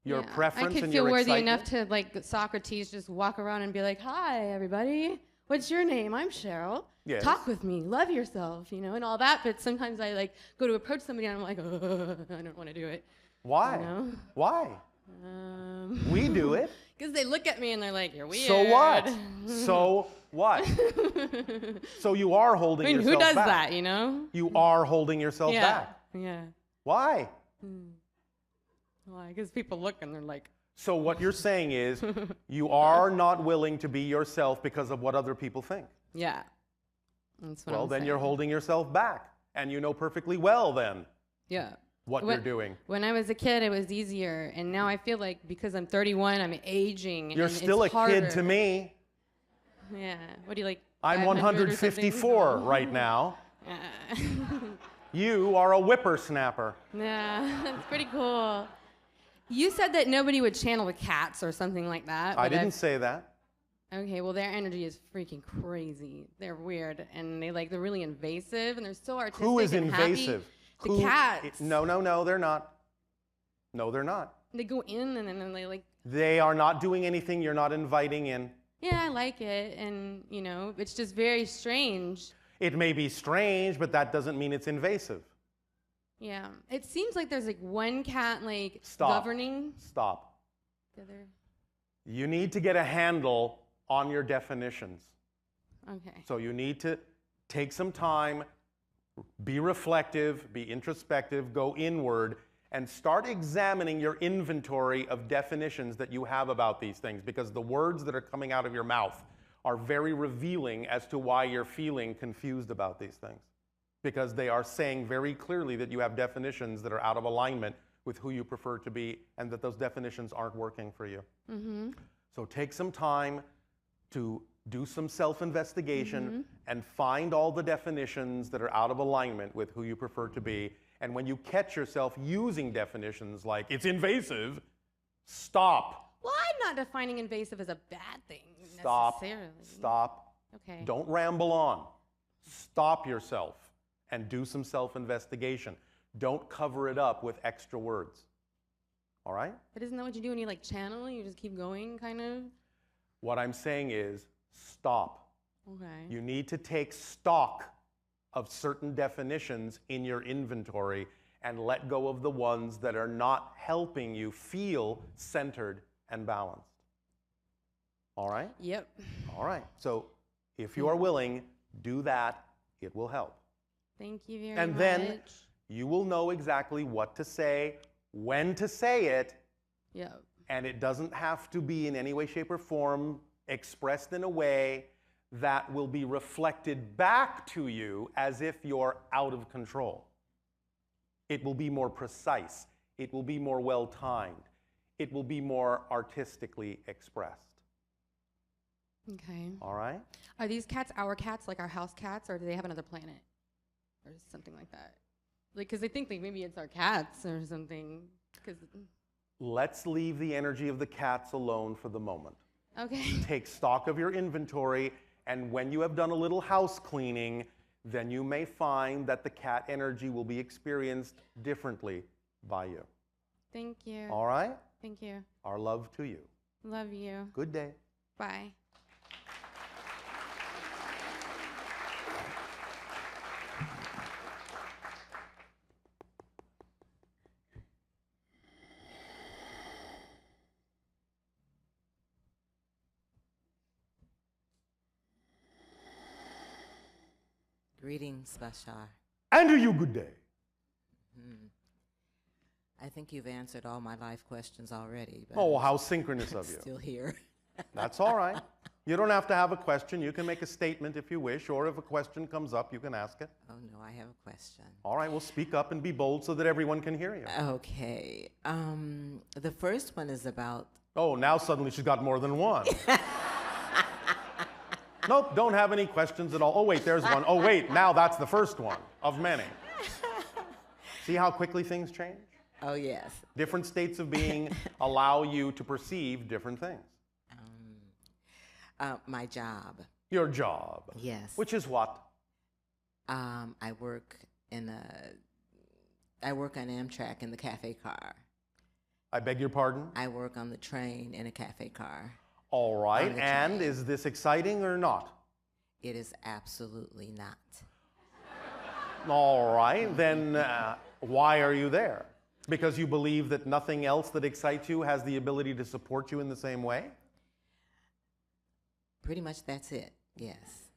Your Yeah, preference I could and feel your worthy excitement? enough to, like Socrates, just walk around and be like, "Hi, everybody. What's your name? I'm Cheryl. Yes. Talk with me. Love yourself, and all that." But sometimes I like go to approach somebody and I'm like, I don't want to do it. Why? You know? Why? We do it. Because they look at me and they're like, "You're weird." So what? So what? So you are holding I mean, yourself who does back. that, You are holding yourself Yeah. back. Yeah. Why? Why? Because people look and they're like, So what you're saying is you are not willing to be yourself because of what other people think. yeah. That's what Well, I'm then saying. you're holding yourself back. And you know perfectly well then Yeah. what you're doing. When I was a kid, it was easier, and now I feel like because I'm 31, I'm aging. You're and still a it's harder. kid to me. Yeah. What do you like? I'm 500 or something? 154 right now. Yeah. You are a whippersnapper. Yeah, that's pretty cool. You said that nobody would channel the cats or something like that. I but didn't say that. Okay, well, their energy is freaking crazy. They're weird, and they're really invasive, and they're so artistic. Who is and happy. invasive? The cats. No, they're not. No, they're not. They go in, and then they like. They are not doing anything you're not inviting in. Yeah, I like it, and it's just very strange. It may be strange, but that doesn't mean it's invasive. Yeah, it seems like there's like one cat Stop. governing. Stop. other. You need to get a handle on your definitions. Okay. So you need to take some time, be reflective, be introspective, go inward, and start examining your inventory of definitions that you have about these things, because the words that are coming out of your mouth are very revealing as to why you're feeling confused about these things, because they are saying very clearly that you have definitions that are out of alignment with who you prefer to be, and that those definitions aren't working for you. Mm-hmm. So take some time to do some self-investigation and find all the definitions that are out of alignment with who you prefer to be. And when you catch yourself using definitions like, it's invasive, stop. Well, I'm not defining invasive as a bad thing Stop. necessarily. Stop. Okay. Don't ramble on. Stop yourself and do some self-investigation. Don't cover it up with extra words. All right? But isn't that what you do when you like channel? You just keep going, kind of? What I'm saying is stop. Okay. You need to take stock of certain definitions in your inventory and let go of the ones that are not helping you feel centered and balanced. All right? Yep. All right. So if you are willing, do that. It will help. Thank you very And much. then you will know exactly what to say, when to say it, Yep. and it doesn't have to be in any way, shape, or form expressed in a way that will be reflected back to you as if you're out of control. It will be more precise. It will be more well-timed. It will be more artistically expressed. Okay. All right? Are these cats our cats, like our house cats, or do they have another planet? Or something like that? Like, because I think like maybe it's our cats or something. Cause, Let's leave the energy of the cats alone for the moment. okay. Take stock of your inventory, and when you have done a little house cleaning, then you may find that the cat energy will be experienced differently by you. Thank you. All right? Thank you. Our love to you. Love you. Good day. Bye. Greetings, Bashar. And to you, good day. I think you've answered all my life questions already. But Oh, I'm how synchronous of you. still here. That's all right. You don't have to have a question. You can make a statement if you wish, or if a question comes up, you can ask it. Oh, no, I have a question. All right, well, speak up and be bold so that everyone can hear you. Okay. The first one is about... Oh, now suddenly she's got more than one. Nope, don't have any questions at all. Oh, wait, there's one. Oh, wait, now that's the first one of many. See how quickly things change? Oh, yes. Different states of being allow you to perceive different things. My job. Your job. Yes. Which is what? I work on Amtrak in the cafe car. I beg your pardon? I work on the train in a cafe car. All right, On the and train. is this exciting or not? It is absolutely not. All right, then why are you there? Because you believe that nothing else that excites you has the ability to support you in the same way? Pretty much that's it, yes.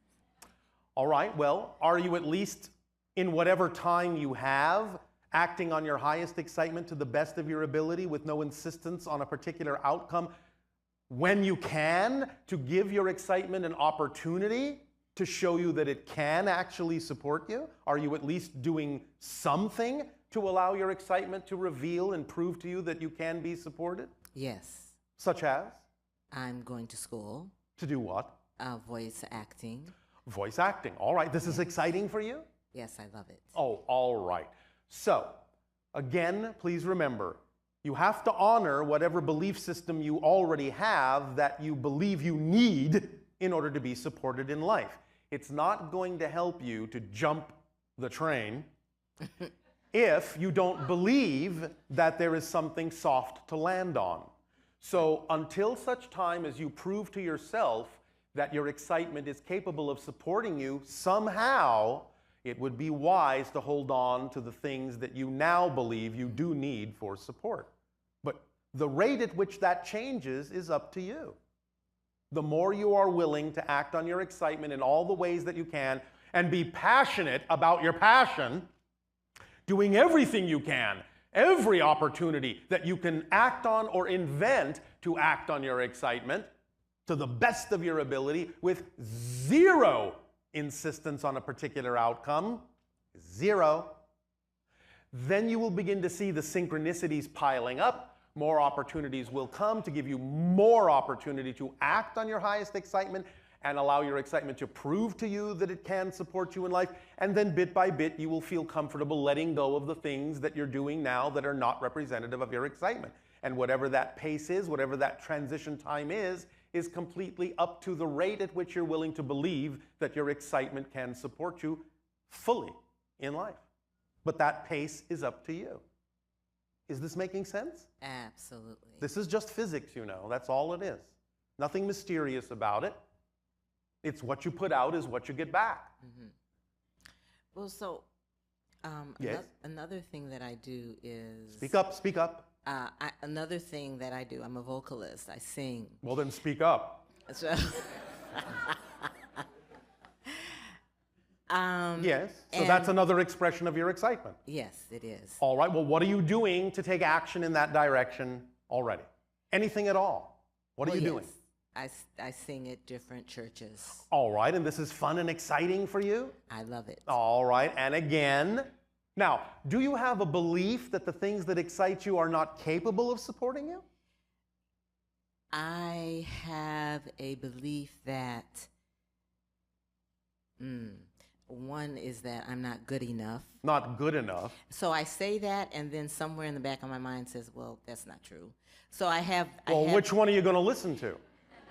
All right, well, are you at least, in whatever time you have, acting on your highest excitement to the best of your ability with no insistence on a particular outcome when you can, to give your excitement an opportunity to show you that it can actually support you? Are you at least doing something to allow your excitement to reveal and prove to you that you can be supported? Yes. Such as? I'm going to school, To do what? voice acting. Voice acting. All right, this is exciting for you? Yes, I love it. Oh, all right. So, again, please remember, you have to honor whatever belief system you already have that you believe you need in order to be supported in life. It's not going to help you to jump the train if you don't believe that there is something soft to land on. So until such time as you prove to yourself that your excitement is capable of supporting you somehow, it would be wise to hold on to the things that you now believe you do need for support. But The rate at which that changes is up to you. The more you are willing to act on your excitement in all the ways that you can and be passionate about your passion, doing everything you can, every opportunity that you can act on or invent to act on your excitement to the best of your ability with zero insistence on a particular outcome, zero, then you will begin to see the synchronicities piling up. More opportunities will come to give you more opportunity to act on your highest excitement and allow your excitement to prove to you that it can support you in life. And then bit by bit, you will feel comfortable letting go of the things that you're doing now that are not representative of your excitement. And whatever that pace is, whatever that transition time is completely up to the rate at which you're willing to believe that your excitement can support you fully in life. But that pace is up to you. Is this making sense? Absolutely. This is just physics, you know. That's all it is. Nothing mysterious about it. It's what you put out is what you get back. Mm-hmm. Well, so yes? another thing that I do is... Speak up, speak up. Another thing that I do, I'm a vocalist. I sing. Well, then speak up. So, yes, so that's another expression of your excitement. Yes, it is. All right, well, what are you doing to take action in that direction already? Anything at all? What are you doing? I sing at different churches. All right, and this is fun and exciting for you? I love it. All right, and again, now, do you have a belief that the things that excite you are not capable of supporting you? I have a belief that, one is that I'm not good enough. Not good enough. So I say that, and then somewhere in the back of my mind says, well, that's not true. So I have... Well, which one are you going to listen to?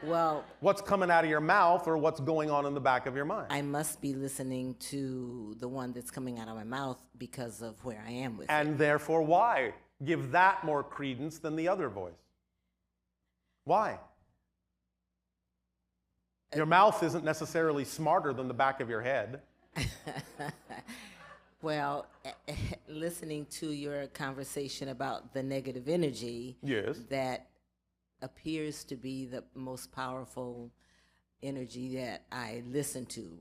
Well... What's coming out of your mouth or what's going on in the back of your mind? I must be listening to the one that's coming out of my mouth because of where I am with it. And therefore, why give that more credence than the other voice? Why? Your mouth isn't necessarily smarter than the back of your head. Well, listening to your conversation about the negative energy, yes, that appears to be the most powerful energy that I listen to.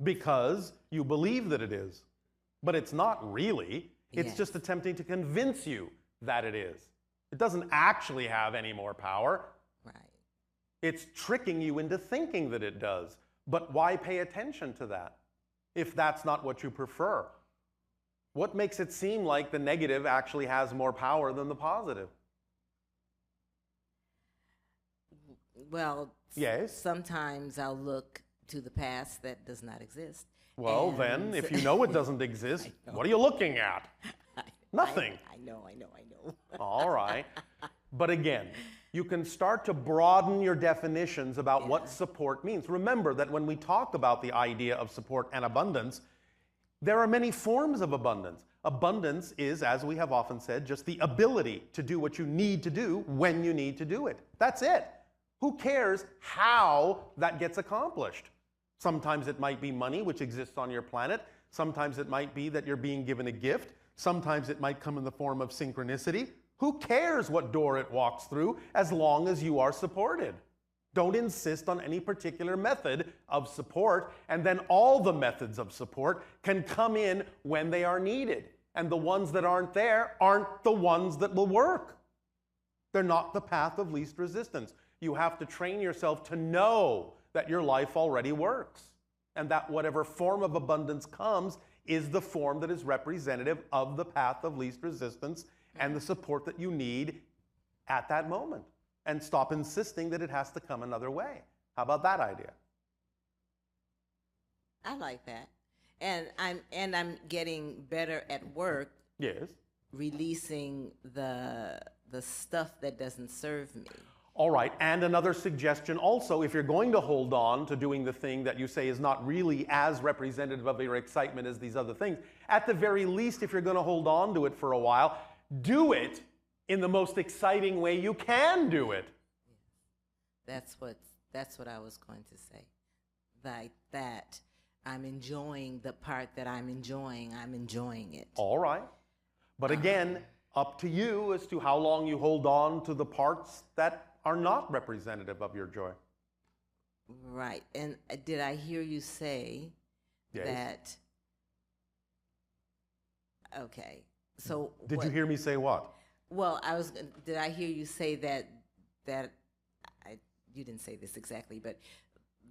Because you believe that it is. But it's not really. It's Yes. just attempting to convince you that it is. It doesn't actually have any more power. Right. It's tricking you into thinking that it does. But why pay attention to that if that's not what you prefer? What makes it seem like the negative actually has more power than the positive? Well, Yes. sometimes I'll look to the past that does not exist. Well, then, if you know it doesn't exist, what are you looking at? Nothing. I know. All right. But again, you can start to broaden your definitions about what support means. Remember that when we talk about the idea of support and abundance, there are many forms of abundance. Abundance is, as we have often said, just the ability to do what you need to do when you need to do it. That's it. Who cares how that gets accomplished? Sometimes it might be money, which exists on your planet. Sometimes it might be that you're being given a gift. Sometimes it might come in the form of synchronicity. Who cares what door it walks through as long as you are supported? Don't insist on any particular method of support, and then all the methods of support can come in when they are needed. And the ones that aren't there aren't the ones that will work. They're not the path of least resistance. You have to train yourself to know that your life already works, and that whatever form of abundance comes is the form that is representative of the path of least resistance and the support that you need at that moment. And stop insisting that it has to come another way. How about that idea? I like that. And I'm getting better at work Yes. releasing the stuff that doesn't serve me. All right, and another suggestion also, if you're going to hold on to doing the thing that you say is not really as representative of your excitement as these other things, at the very least, if you're going to hold on to it for a while, do it in the most exciting way you can do it. That's what I was going to say. Like that, I'm enjoying the part that I'm enjoying it. All right. But again, Up to you as to how long you hold on to the parts that are not representative of your joy. Right. And did I hear you say Yes. that? Okay. So Did you hear me say what? Well, did I hear you say that you didn't say this exactly, but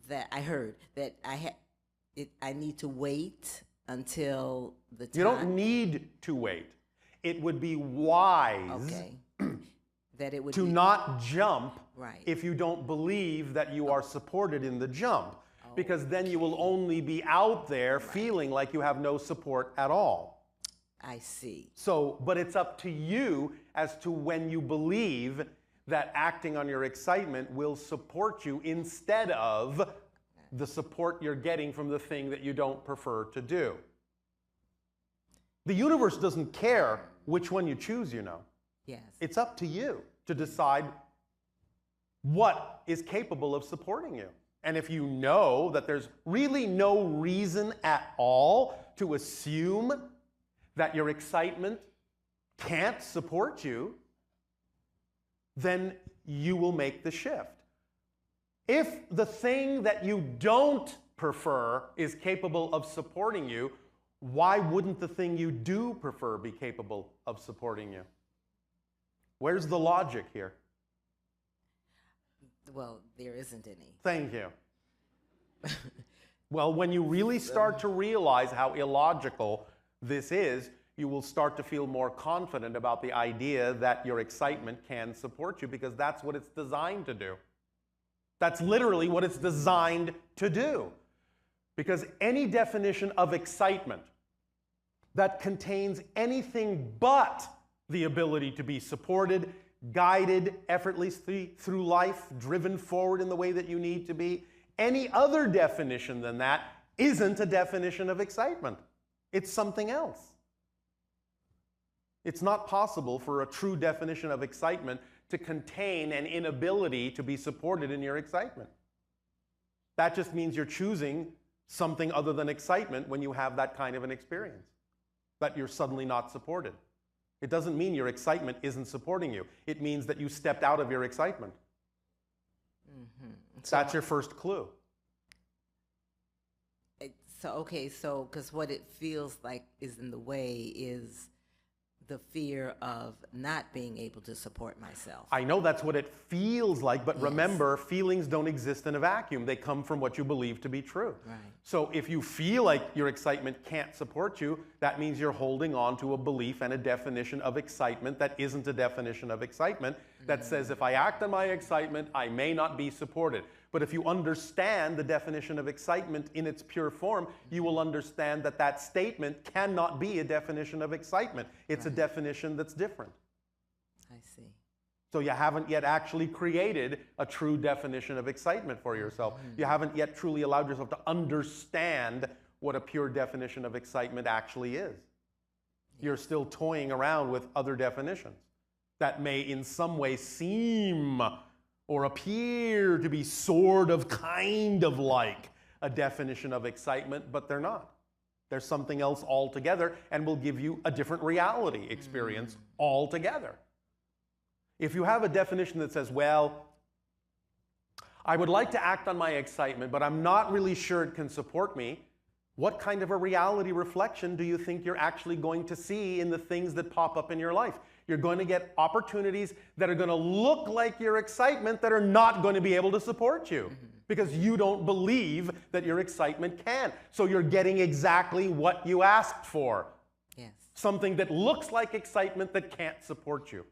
that I heard that I need to wait until the time. You don't need to wait. It would be wise Okay. That it would to be, not jump right. if you don't believe that you are supported in the jump, because then you will only be out there feeling like you have no support at all. I see. So, but it's up to you as to when you believe that acting on your excitement will support you instead of the support you're getting from the thing that you don't prefer to do. The universe doesn't care which one you choose, you know. Yes. It's up to you to decide what is capable of supporting you. And if you know that there's really no reason at all to assume that your excitement can't support you, then you will make the shift. If the thing that you don't prefer is capable of supporting you, why wouldn't the thing you do prefer be capable of supporting you? Where's the logic here? Well, there isn't any. Thank you. Well, when you really start to realize how illogical this is, you will start to feel more confident about the idea that your excitement can support you, because that's what it's designed to do. That's literally what it's designed to do. Because any definition of excitement that contains anything but the ability to be supported, guided effortlessly through life, driven forward in the way that you need to be, any other definition than that isn't a definition of excitement. It's something else. It's not possible for a true definition of excitement to contain an inability to be supported in your excitement. That just means you're choosing something other than excitement when you have that kind of an experience, that you're suddenly not supported. It doesn't mean your excitement isn't supporting you. It means that you stepped out of your excitement. Mm-hmm. That's your first clue. So because what it feels like is in the way is the fear of not being able to support myself. I know that's what it feels like, but Yes. remember, feelings don't exist in a vacuum. They come from what you believe to be true. Right. So if you feel like your excitement can't support you, that means you're holding on to a belief and a definition of excitement that isn't a definition of excitement, that says if I act on my excitement, I may not be supported. But if you understand the definition of excitement in its pure form, you will understand that that statement cannot be a definition of excitement. It's a definition that's different. I see. So you haven't yet actually created a true definition of excitement for yourself. You haven't yet truly allowed yourself to understand what a pure definition of excitement actually is. You're still toying around with other definitions that may in some way seem or appear to be sort of kind of like a definition of excitement, but they're not. They're something else altogether and will give you a different reality experience altogether. If you have a definition that says, well, I would like to act on my excitement, but I'm not really sure it can support me, what kind of a reality reflection do you think you're actually going to see in the things that pop up in your life? You're going to get opportunities that are going to look like your excitement that are not going to be able to support you because you don't believe that your excitement can. So you're getting exactly what you asked for. Yes. Something that looks like excitement that can't support you.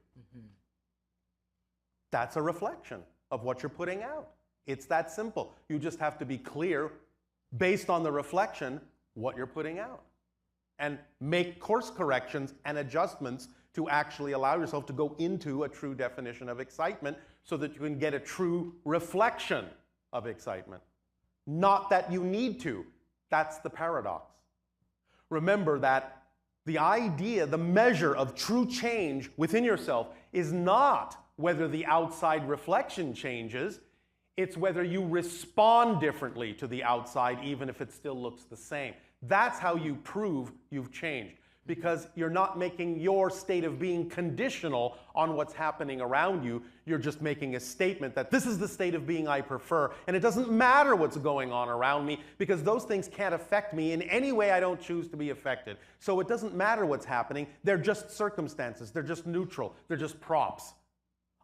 That's a reflection of what you're putting out. It's that simple. You just have to be clear based on the reflection what you're putting out and make course corrections and adjustments to actually allow yourself to go into a true definition of excitement so that you can get a true reflection of excitement. Not that you need to. That's the paradox. Remember that the idea, the measure of true change within yourself is not whether the outside reflection changes, it's whether you respond differently to the outside even if it still looks the same. That's how you prove you've changed. because you're not making your state of being conditional on what's happening around you. You're just making a statement that this is the state of being I prefer, and it doesn't matter what's going on around me because those things can't affect me in any way I don't choose to be affected. So it doesn't matter what's happening. They're just circumstances. They're just neutral. They're just props.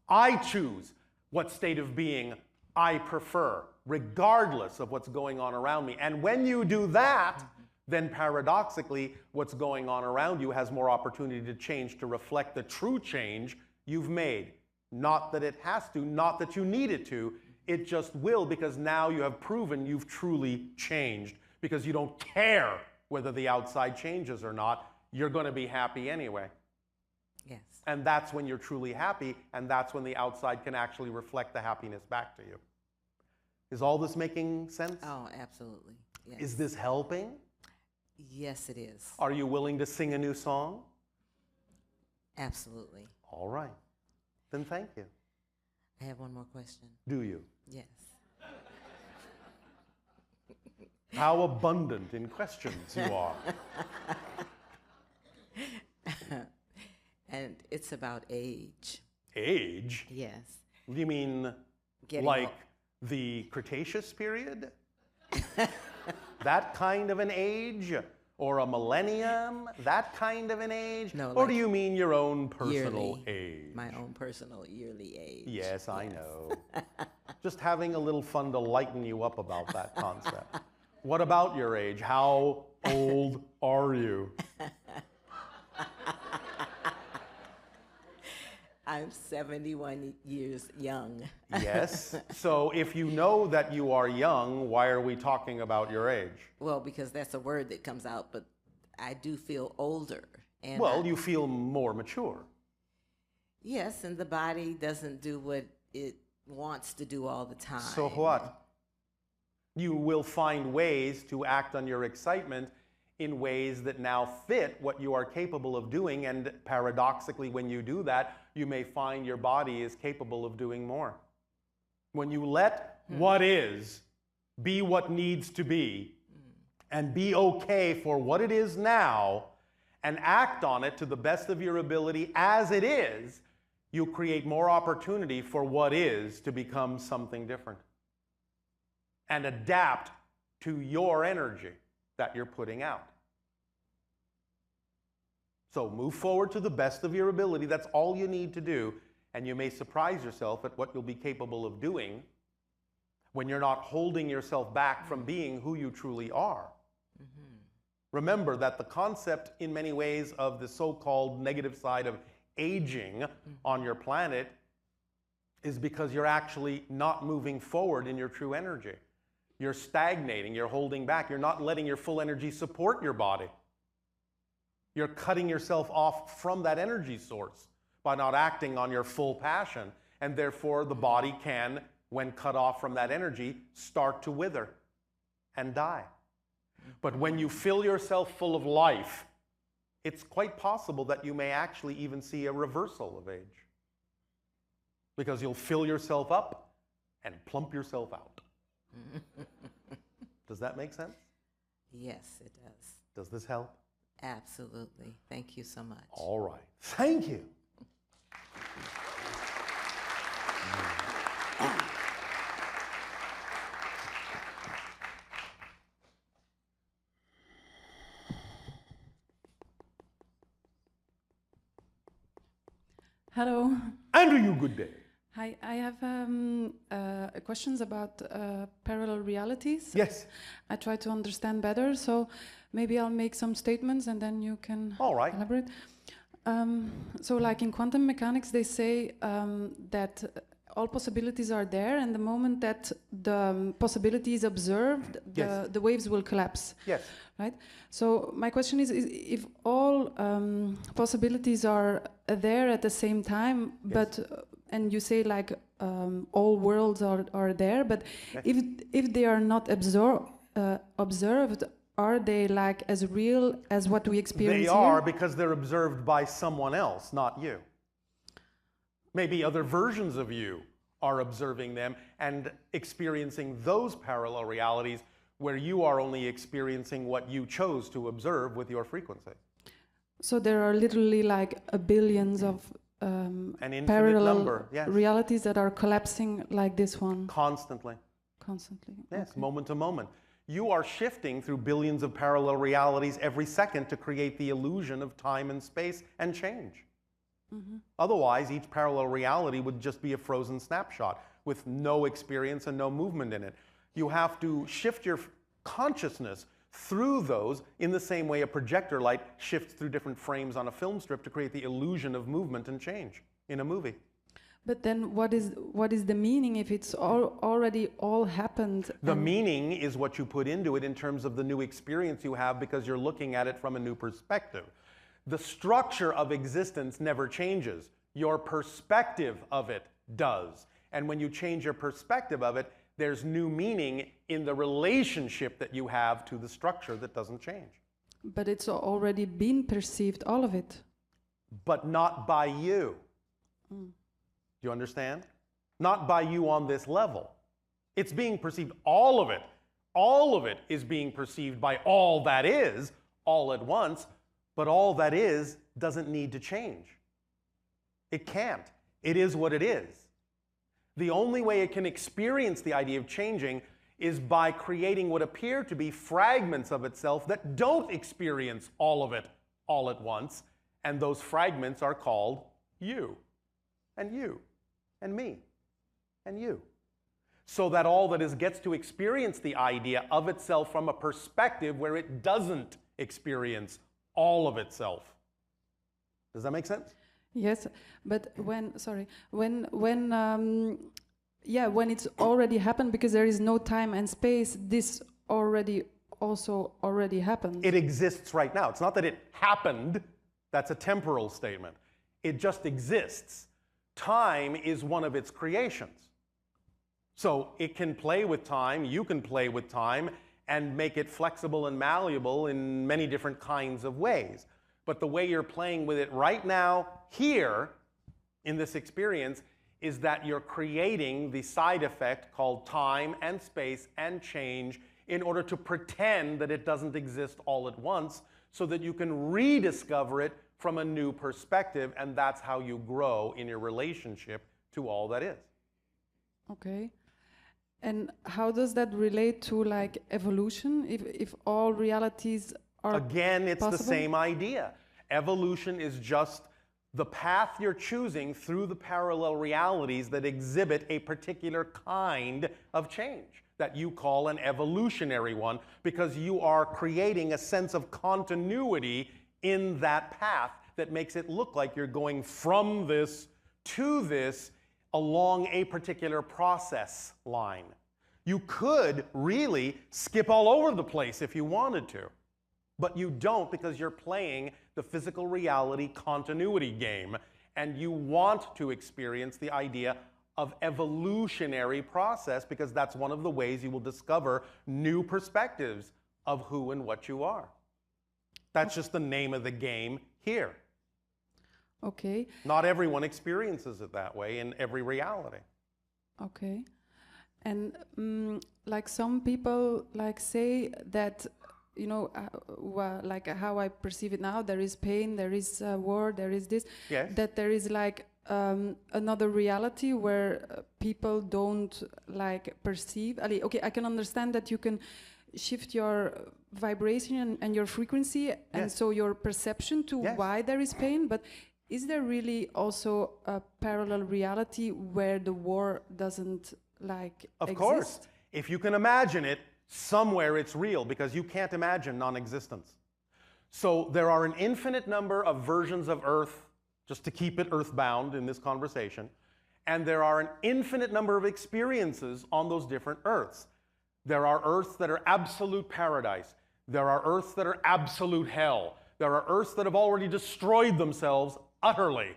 I choose what state of being I prefer, regardless of what's going on around me. And when you do that, then paradoxically, what's going on around you has more opportunity to change, to reflect the true change you've made. Not that it has to, not that you need it to, it just will, because now you have proven you've truly changed, because you don't care whether the outside changes or not. You're going to be happy anyway. Yes. And that's when you're truly happy, and that's when the outside can actually reflect the happiness back to you. Is all this making sense? Oh, absolutely. Yes. Is this helping? Yes, it is. Are you willing to sing a new song? Absolutely. All right. Then thank you. I have one more question. Do you? Yes. How abundant in questions you are. And it's about age. Age? Yes. Do you mean Getting like old. the Cretaceous period? That kind of an age? Or a millennium? That kind of an age? No, or like do you mean your own personal yearly, age? My own personal yearly age. Yes, I know. Just having a little fun to lighten you up about that concept. What about your age? How old are you? I'm 71 years young. Yes. So if you know that you are young, why are we talking about your age? Well, because that's a word that comes out, but I do feel older. And Well, you feel more mature. yes, and the body doesn't do what it wants to do all the time. So what? You will find ways to act on your excitement in ways that now fit what you are capable of doing, and paradoxically, when you do that, you may find your body is capable of doing more. When you let what is be what needs to be, and be okay for what it is now, and act on it to the best of your ability as it is, you create more opportunity for what is to become something different. And adapt to your energy that you're putting out. So move forward to the best of your ability. That's all you need to do. And you may surprise yourself at what you'll be capable of doing when you're not holding yourself back from being who you truly are. Mm-hmm. Remember that the concept, in many ways, of the so-called negative side of aging on your planet is because you're actually not moving forward in your true energy. You're stagnating, you're holding back, you're not letting your full energy support your body. You're cutting yourself off from that energy source by not acting on your full passion, and therefore the body can, when cut off from that energy, start to wither and die. But when you fill yourself full of life, it's quite possible that you may actually even see a reversal of age. Because you'll fill yourself up and plump yourself out. Does that make sense? Yes, it does. Does this help? Absolutely. Thank you so much. All right. Thank you. Hello. Andrew, you good day. Hi, I have questions about parallel realities. Yes. I try to understand better, so maybe I'll make some statements and then you can All right. elaborate. So like in quantum mechanics, they say that all possibilities are there, and the moment that the possibility is observed, Yes. the waves will collapse. Yes. Right? So my question is if all possibilities are there at the same time, but and you say like all worlds are there, but Yes. if they are not observed, are they like as real as what we experience They are here? because they're observed by someone else, not you. Maybe other versions of you are observing them and experiencing those parallel realities where you are only experiencing what you chose to observe with your frequency. So there are literally like a billions of An infinite parallel number, yes. realities that are collapsing like this one Constantly. constantly. Yes, Okay. moment to moment. You are shifting through billions of parallel realities every second to create the illusion of time and space and change. Otherwise, each parallel reality would just be a frozen snapshot with no experience and no movement in it. You have to shift your consciousness through those in the same way a projector light shifts through different frames on a film strip to create the illusion of movement and change in a movie. But then what is the meaning if it's already all happened? The meaning is what you put into it in terms of the new experience you have because you're looking at it from a new perspective. The structure of existence never changes. Your perspective of it does. And when you change your perspective of it, there's new meaning in the relationship that you have to the structure that doesn't change. But it's already been perceived, all of it. But not by you. Do you understand? Not by you on this level. It's being perceived, all of it is being perceived by all that is, all at once, but all that is doesn't need to change. It can't. It is what it is. The only way it can experience the idea of changing is by creating what appear to be fragments of itself that don't experience all of it all at once, and those fragments are called you, and you, and me, and you. So that all that is gets to experience the idea of itself from a perspective where it doesn't experience all of itself. Does that make sense? Yes, but when it's already happened, because there is no time and space, this already happened. It exists right now. It's not that it happened. That's a temporal statement. It just exists. Time is one of its creations. So it can play with time, you can play with time, and make it flexible and malleable in many different kinds of ways. But the way you're playing with it right now, here, in this experience, is that you're creating the side effect called time and space and change in order to pretend that it doesn't exist all at once so that you can rediscover it from a new perspective, and that's how you grow in your relationship to all that is. Okay. And how does that relate to like evolution? If all realities are Again, it's possible? the same idea. Evolution is just the path you're choosing through the parallel realities that exhibit a particular kind of change that you call an evolutionary one, because you are creating a sense of continuity in that path that makes it look like you're going from this to this along a particular process line. You could really skip all over the place if you wanted to, but you don't, because you're playing the physical reality continuity game, and you want to experience the idea of evolutionary process, because that's one of the ways you will discover new perspectives of who and what you are. That's just the name of the game here. Okay. Not everyone experiences it that way in every reality. Okay. And like some people like say that, you know, like how I perceive it now, there is pain, there is war, there is this, Yes. that there is like another reality where people don't like perceive. Okay, I can understand that you can shift your vibration and your frequency, and so your perception to why there is pain, but is there really also a parallel reality where the war doesn't like Of exist? course. If you can imagine it, somewhere it's real, because you can't imagine non-existence. So there are an infinite number of versions of Earth, just to keep it earthbound in this conversation, and there are an infinite number of experiences on those different Earths. There are Earths that are absolute paradise. There are Earths that are absolute hell. There are Earths that have already destroyed themselves utterly.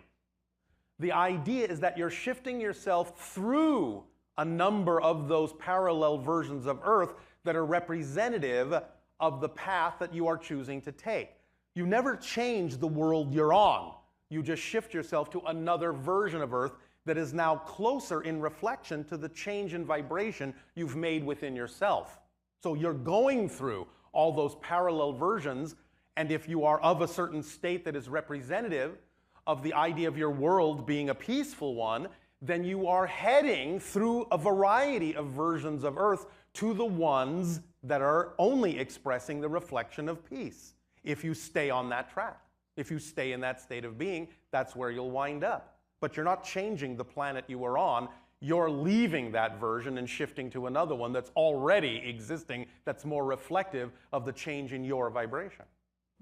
The idea is that you're shifting yourself through a number of those parallel versions of Earth that are representative of the path that you are choosing to take. You never change the world you're on. You just shift yourself to another version of Earth that is now closer in reflection to the change in vibration you've made within yourself. So you're going through all those parallel versions, And if you are of a certain state that is representative of the idea of your world being a peaceful one, then you are heading through a variety of versions of Earth to the ones that are only expressing the reflection of peace. If you stay on that track, if you stay in that state of being, that's where you'll wind up. But you're not changing the planet you were on. You're leaving that version and shifting to another one that's already existing, that's more reflective of the change in your vibration.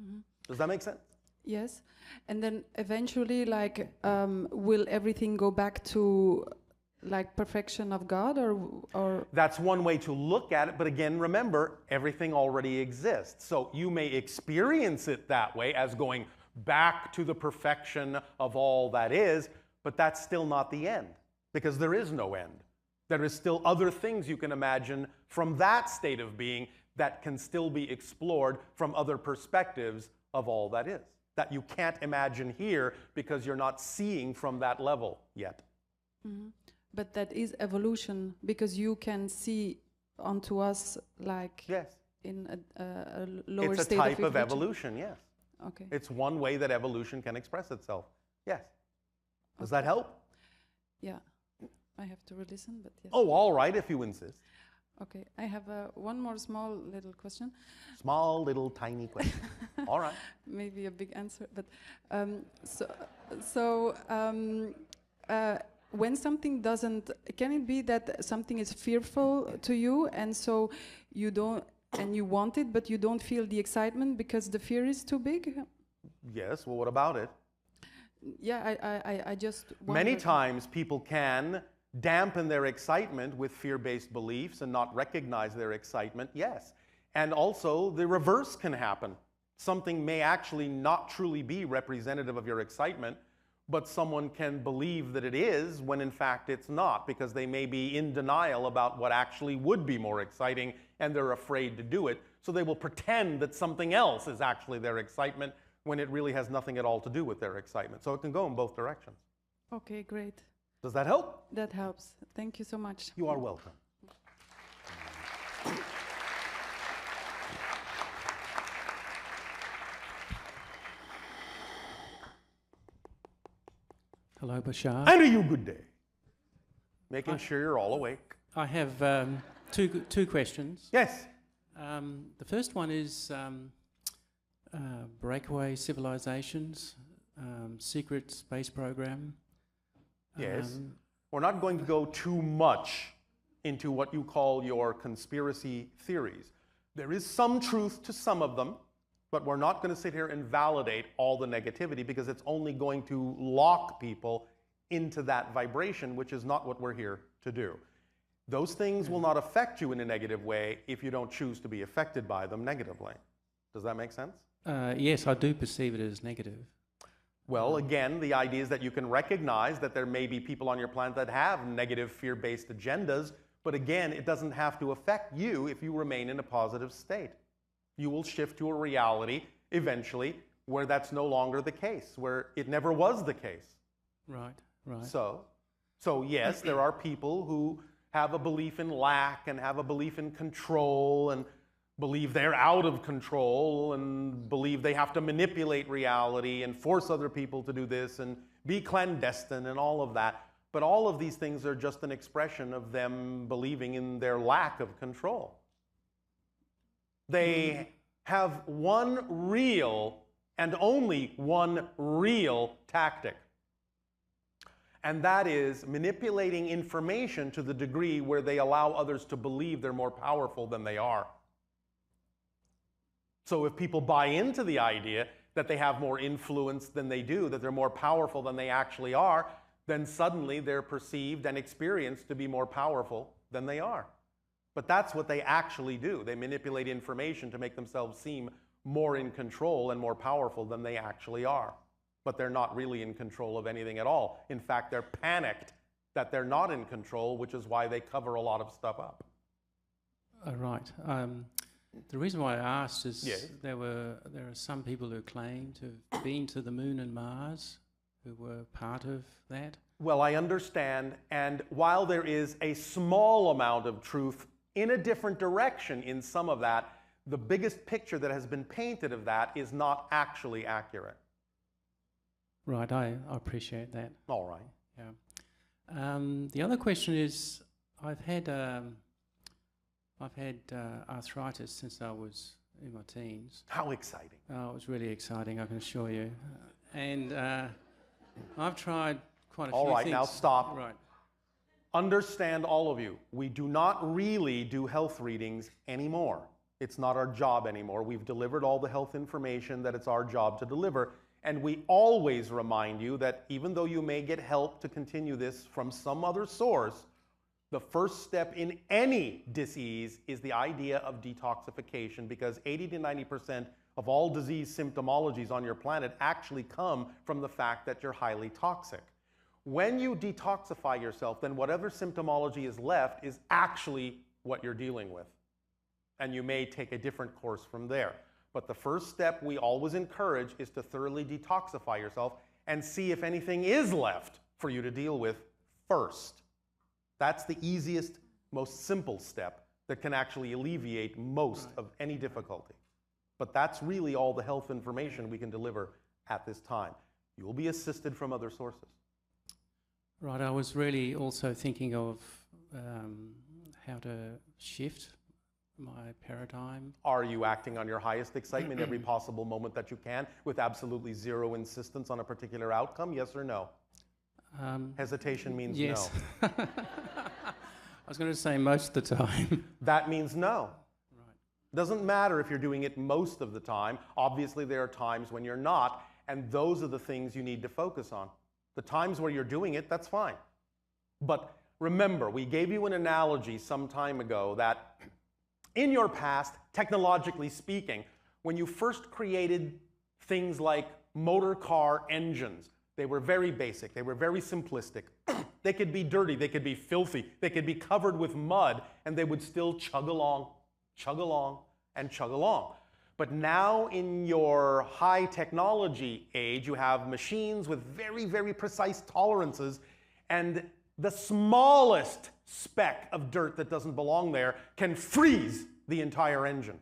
Mm-hmm. Does that make sense? Yes. And then eventually, like, will everything go back to like perfection of God, or? That's one way to look at it, but again, remember, everything already exists. So you may experience it that way as going back to the perfection of all that is, but that's still not the end, because there is no end. There is still other things you can imagine from that state of being that can still be explored from other perspectives of all that is, that you can't imagine here because you're not seeing from that level yet. Mm-hmm. But that is evolution, because you can see onto us like yes. in a lower state. It's a type of evolution, yes. Okay. It's one way that evolution can express itself. Yes. Does that help? Yeah. I have to re-listen, but yes. Oh, all right, if you insist. Okay. I have one more small little question. Small little tiny question. All right. Maybe a big answer, but when something doesn't, can it be that something is fearful to you, and so you don't, and you want it, but you don't feel the excitement because the fear is too big? Yes, well, what about it? Yeah, I just wondered. Many times people can dampen their excitement with fear-based beliefs and not recognize their excitement, yes. And also, the reverse can happen. Something may actually not truly be representative of your excitement, but someone can believe that it is when in fact it's not, because they may be in denial about what actually would be more exciting and they're afraid to do it. So they will pretend that something else is actually their excitement when it really has nothing at all to do with their excitement. So it can go in both directions. Okay, great. Does that help? That helps. Thank you so much. You are welcome. Hello, Bashar. And a you good day. Making sure you're all awake. I have two questions. Yes. The first one is breakaway civilizations, secret space program. Yes. We're not going to go too much into what you call your conspiracy theories. There is some truth to some of them, but we're not going to sit here and validate all the negativity, because it's only going to lock people into that vibration, which is not what we're here to do. Those things will not affect you in a negative way if you don't choose to be affected by them negatively. Does that make sense? Yes, I do perceive it as negative. Well, again, the idea is that you can recognize that there may be people on your planet that have negative fear-based agendas, but again, it doesn't have to affect you if you remain in a positive state. You will shift to a reality eventually where that's no longer the case, where it never was the case. Right, right. So yes, there are people who have a belief in lack and have a belief in control and believe they're out of control and believe they have to manipulate reality and force other people to do this and be clandestine and all of that. But all of these things are just an expression of them believing in their lack of control. They have one real and only one real tactic. And that is manipulating information to the degree where they allow others to believe they're more powerful than they are. So if people buy into the idea that they have more influence than they do, that they're more powerful than they actually are, then suddenly they're perceived and experienced to be more powerful than they are. But that's what they actually do. They manipulate information to make themselves seem more in control and more powerful than they actually are. But they're not really in control of anything at all. In fact, they're panicked that they're not in control, which is why they cover a lot of stuff up. Right. The reason why I asked is yes. there are some people who claim to have been to the moon and Mars who were part of that. Well, I understand, and while there is a small amount of truth in a different direction in some of that, the biggest picture that has been painted of that is not actually accurate. Right, I appreciate that. All right. Yeah. The other question is, I've had arthritis since I was in my teens. How exciting. Oh, it was really exciting, I can assure you. And I've tried quite a few All right, things. now stop. Right. Understand, all of you, we do not really do health readings anymore. It's not our job anymore. We've delivered all the health information that it's our job to deliver. And we always remind you that even though you may get help to continue this from some other source, the first step in any disease is the idea of detoxification, because 80 to 90% of all disease symptomologies on your planet actually come from the fact that you're highly toxic. When you detoxify yourself, then whatever symptomology is left is actually what you're dealing with. And you may take a different course from there. But the first step we always encourage is to thoroughly detoxify yourself and see if anything is left for you to deal with first. That's the easiest, most simple step that can actually alleviate most of any difficulty. But that's really all the health information we can deliver at this time. You will be assisted from other sources. Right, I was really also thinking of how to shift my paradigm. Are you acting on your highest excitement every possible moment that you can with absolutely zero insistence on a particular outcome? Yes or no? Hesitation means yes. no. I was going to say most of the time. That means no. Right. Doesn't matter if you're doing it most of the time. Obviously, there are times when you're not, and those are the things you need to focus on. The times where you're doing it, that's fine. But remember, we gave you an analogy some time ago that in your past, technologically speaking, when you first created things like motor car engines, they were very basic, they were very simplistic. They could be dirty, they could be filthy, they could be covered with mud, and they would still chug along, and chug along. But now in your high technology age, you have machines with very, very precise tolerances, and the smallest speck of dirt that doesn't belong there can freeze the entire engine.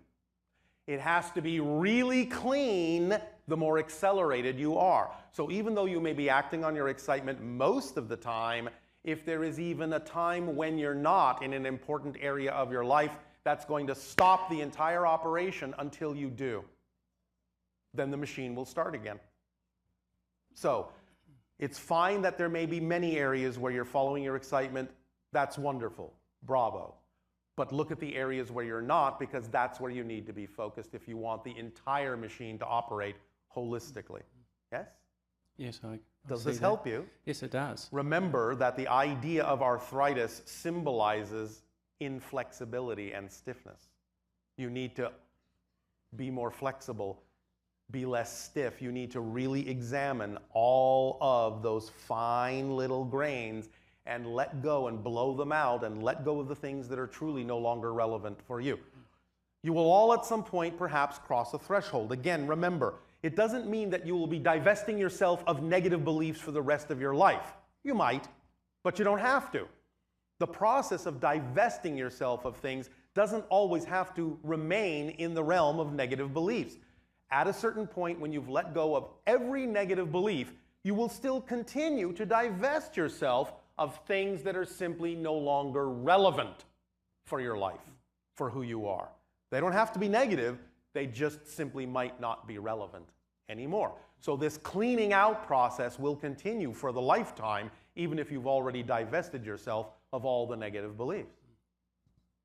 It has to be really clean the more accelerated you are. So even though you may be acting on your excitement most of the time, if there is even a time when you're not in an important area of your life, that's going to stop the entire operation until you do. Then the machine will start again. So it's fine that there may be many areas where you're following your excitement. That's wonderful. Bravo. But look at the areas where you're not, because that's where you need to be focused if you want the entire machine to operate holistically. Yes? Yes, I Does see this that. help you? Yes, it does. Remember that the idea of arthritis symbolizes inflexibility and stiffness. You need to be more flexible, be less stiff. You need to really examine all of those fine little grains and let go and blow them out and let go of the things that are truly no longer relevant for you. You will all at some point perhaps cross a threshold. Again, remember, it doesn't mean that you will be divesting yourself of negative beliefs for the rest of your life. You might, but you don't have to. The process of divesting yourself of things doesn't always have to remain in the realm of negative beliefs. At a certain point, when you've let go of every negative belief, you will still continue to divest yourself of things that are simply no longer relevant for your life, for who you are. They don't have to be negative, they just simply might not be relevant anymore. So this cleaning out process will continue for the lifetime, even if you've already divested yourself of all the negative beliefs.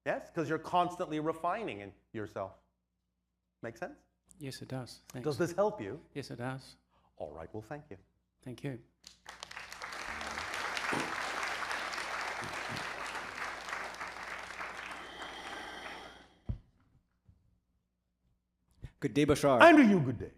Yes? Because you're constantly refining in yourself. Make sense? Yes, it does. Thanks. Does this help you? Yes, it does. All right, well, thank you. Thank you. Good day, Bashar. And to you, good day.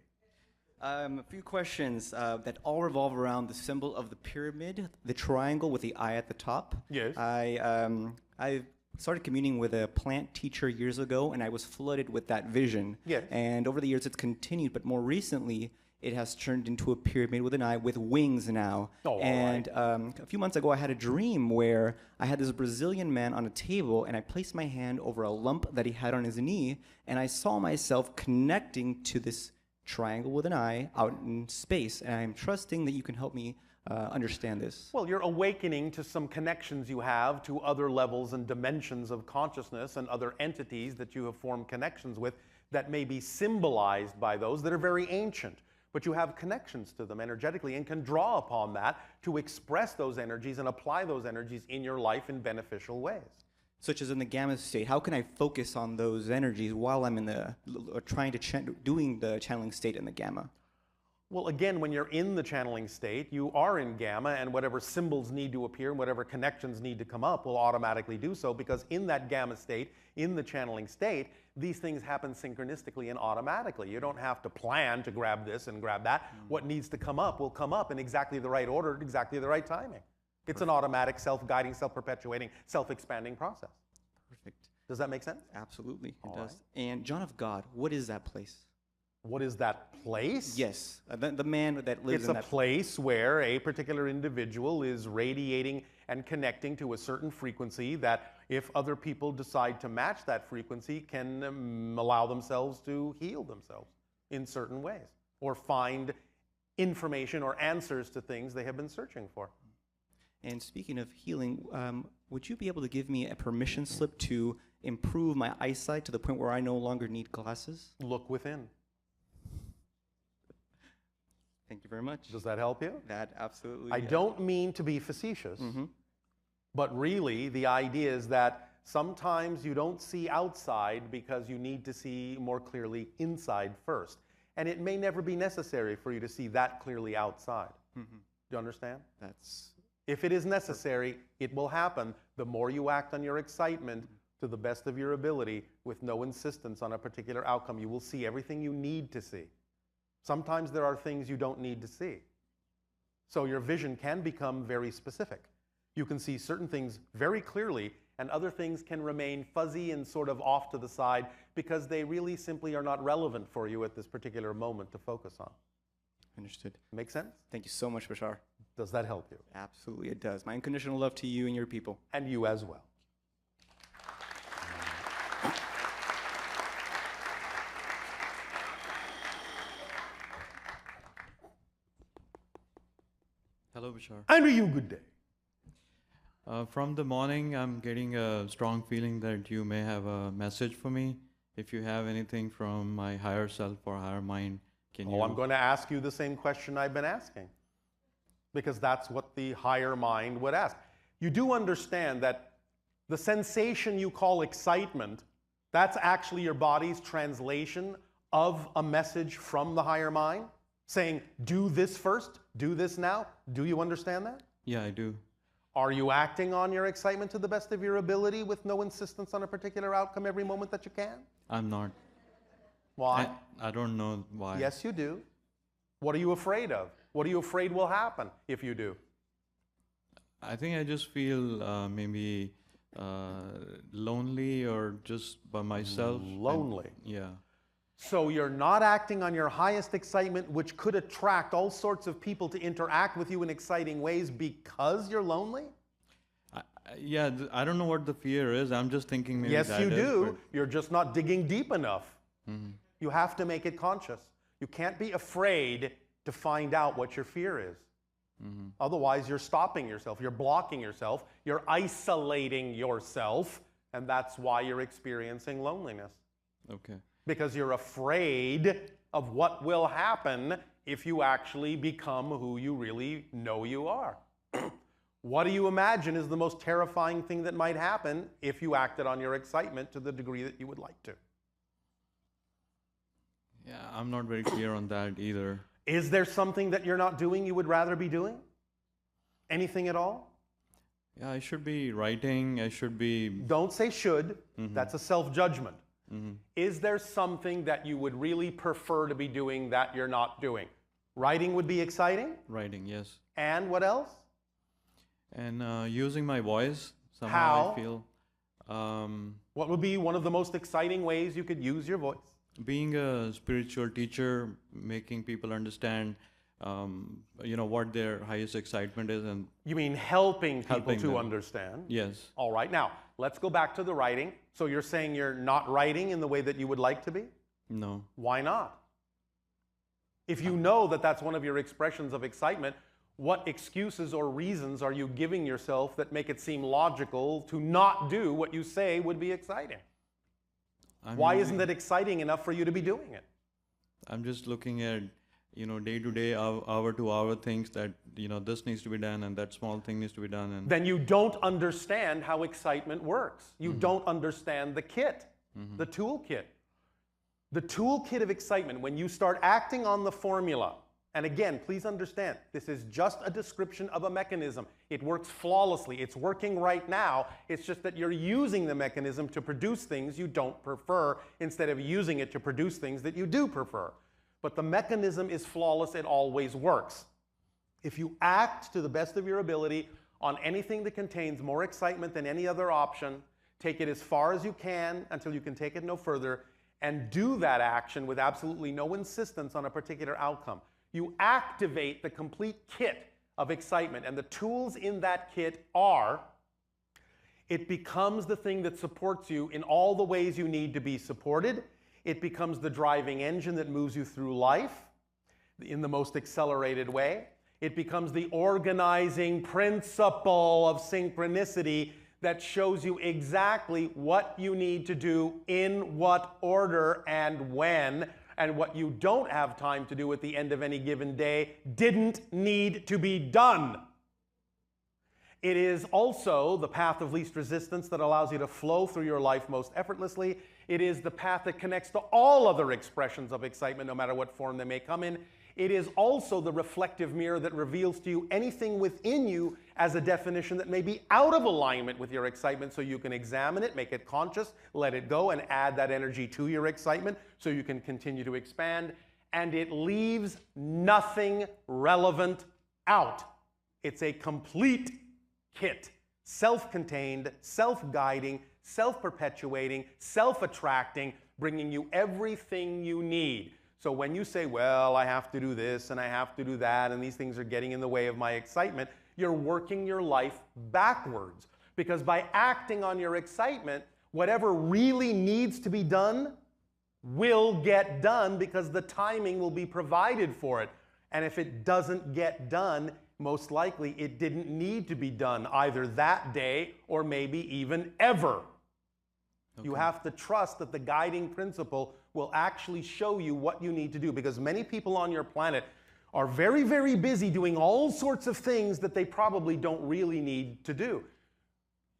A few questions that all revolve around the symbol of the pyramid, the triangle with the eye at the top. Yes. I started communing with a plant teacher years ago, and I was flooded with that vision. Yes. And over the years, it's continued, but more recently, it has turned into a pyramid with an eye with wings now. Oh, all and a few months ago, I had a dream where I had this Brazilian man on a table, and I placed my hand over a lump that he had on his knee, and I saw myself connecting to this triangle with an eye out in space. And I'm trusting that you can help me understand this. Well, you're awakening to some connections you have to other levels and dimensions of consciousness and other entities that you have formed connections with that may be symbolized by those that are very ancient. But you have connections to them energetically and can draw upon that to express those energies and apply those energies in your life in beneficial ways. Such as in the gamma state, how can I focus on those energies while I'm in the doing the channeling state in the gamma? Well, again, when you're in the channeling state, you are in gamma, and whatever symbols need to appear and whatever connections need to come up will automatically do so, because in that gamma state, in the channeling state, these things happen synchronistically and automatically. You don't have to plan to grab this and grab that. What needs to come up will come up in exactly the right order, at exactly the right timing. It's an automatic, self-guiding, self-perpetuating, self-expanding process. Perfect. Does that make sense? Absolutely, it All does. right. And John of God, what is that place? What is that place? Yes, the man that lives It's in a that place where a particular individual is radiating and connecting to a certain frequency that, if other people decide to match that frequency, can allow themselves to heal themselves in certain ways or find information or answers to things they have been searching for. And speaking of healing, would you be able to give me a permission slip to improve my eyesight to the point where I no longer need glasses? Look within. Thank you very much. Does that help you? That absolutely. I don't mean to be facetious, but really the idea is that sometimes you don't see outside because you need to see more clearly inside first. And it may never be necessary for you to see that clearly outside. Do you understand? That's If it is necessary, it will happen. The more you act on your excitement to the best of your ability with no insistence on a particular outcome, you will see everything you need to see. Sometimes there are things you don't need to see. So your vision can become very specific. You can see certain things very clearly, and other things can remain fuzzy and sort of off to the side because they really simply are not relevant for you at this particular moment to focus on. understood. Make sense? Thank you so much, Bashar. Does that help you? Absolutely, it does. My unconditional love to you and your people. And you as well. Hello, Bashar. And to you, good day. From the morning, I'm getting a strong feeling that you may have a message for me. If you have anything from my higher self or higher mind, can you? Oh, I'm going to ask you the same question I've been asking, because that's what the higher mind would ask. You do understand that the sensation you call excitement, that's actually your body's translation of a message from the higher mind, saying, do this first, do this now. Do you understand that? Yeah, I do. Are you acting on your excitement to the best of your ability with no insistence on a particular outcome every moment that you can? I'm not. Why? I don't know why. Yes, you do. What are you afraid of? What are you afraid will happen if you do? I think I just feel maybe lonely or just by myself. Lonely. Yeah. So you're not acting on your highest excitement, which could attract all sorts of people to interact with you in exciting ways because you're lonely? Yeah, I don't know what the fear is. I'm just thinking maybe Yes, that you is, do. You're just not digging deep enough. Mhm. You have to make it conscious. You can't be afraid to find out what your fear is. Otherwise, you're stopping yourself. You're blocking yourself. You're isolating yourself. And that's why you're experiencing loneliness. Okay. Because you're afraid of what will happen if you actually become who you really know you are. What do you imagine is the most terrifying thing that might happen if you acted on your excitement to the degree that you would like to? Yeah, I'm not very clear on that either. Is there something that you're not doing you would rather be doing? Anything at all? Yeah, I should be writing. I should be. Don't say should. That's a self-judgment. Mhm. Is there something that you would really prefer to be doing that you're not doing? Writing would be exciting. Writing, yes. And what else? And using my voice, somehow How? I feel. What would be one of the most exciting ways you could use your voice? Being a spiritual teacher, making people understand, what their highest excitement is, and You mean helping people Helping to them. understand? yes, All right, now let's go back to the writing. So you're saying you're not writing in the way that you would like to be? no. Why not? If you know that that's one of your expressions of excitement, what excuses or reasons are you giving yourself that make it seem logical to not do what you say would be exciting? Why isn't it exciting enough for you to be doing it? I'm just looking at, day to day, hour to hour things that, this needs to be done and that small thing needs to be done. And Then you don't understand how excitement works. You don't understand the kit, the toolkit. The toolkit of excitement, when you start acting on the formula, and again, please understand, this is just a description of a mechanism. It works flawlessly. It's working right now. It's just that you're using the mechanism to produce things you don't prefer instead of using it to produce things that you do prefer. But the mechanism is flawless. It always works. If you act to the best of your ability on anything that contains more excitement than any other option, take it as far as you can until you can take it no further, and do that action with absolutely no insistence on a particular outcome. You activate the complete kit of excitement, and the tools in that kit are, it becomes the thing that supports you in all the ways you need to be supported. It becomes the driving engine that moves you through life in the most accelerated way. It becomes the organizing principle of synchronicity that shows you exactly what you need to do, in what order and when, and what you don't have time to do at the end of any given day didn't need to be done. It is also the path of least resistance that allows you to flow through your life most effortlessly. It is the path that connects to all other expressions of excitement, no matter what form they may come in. It is also the reflective mirror that reveals to you anything within you as a definition that may be out of alignment with your excitement, so you can examine it, make it conscious, let it go, and add that energy to your excitement so you can continue to expand. And it leaves nothing relevant out. It's a complete kit, self-contained, self-guiding, self-perpetuating, self-attracting, bringing you everything you need. So when you say, well, I have to do this and I have to do that and these things are getting in the way of my excitement, you're working your life backwards. Because by acting on your excitement, whatever really needs to be done will get done because the timing will be provided for it. And if it doesn't get done, most likely it didn't need to be done either that day or maybe even ever. Okay. You have to trust that the guiding principle will actually show you what you need to do, because many people on your planet are very, very busy doing all sorts of things that they probably don't really need to do.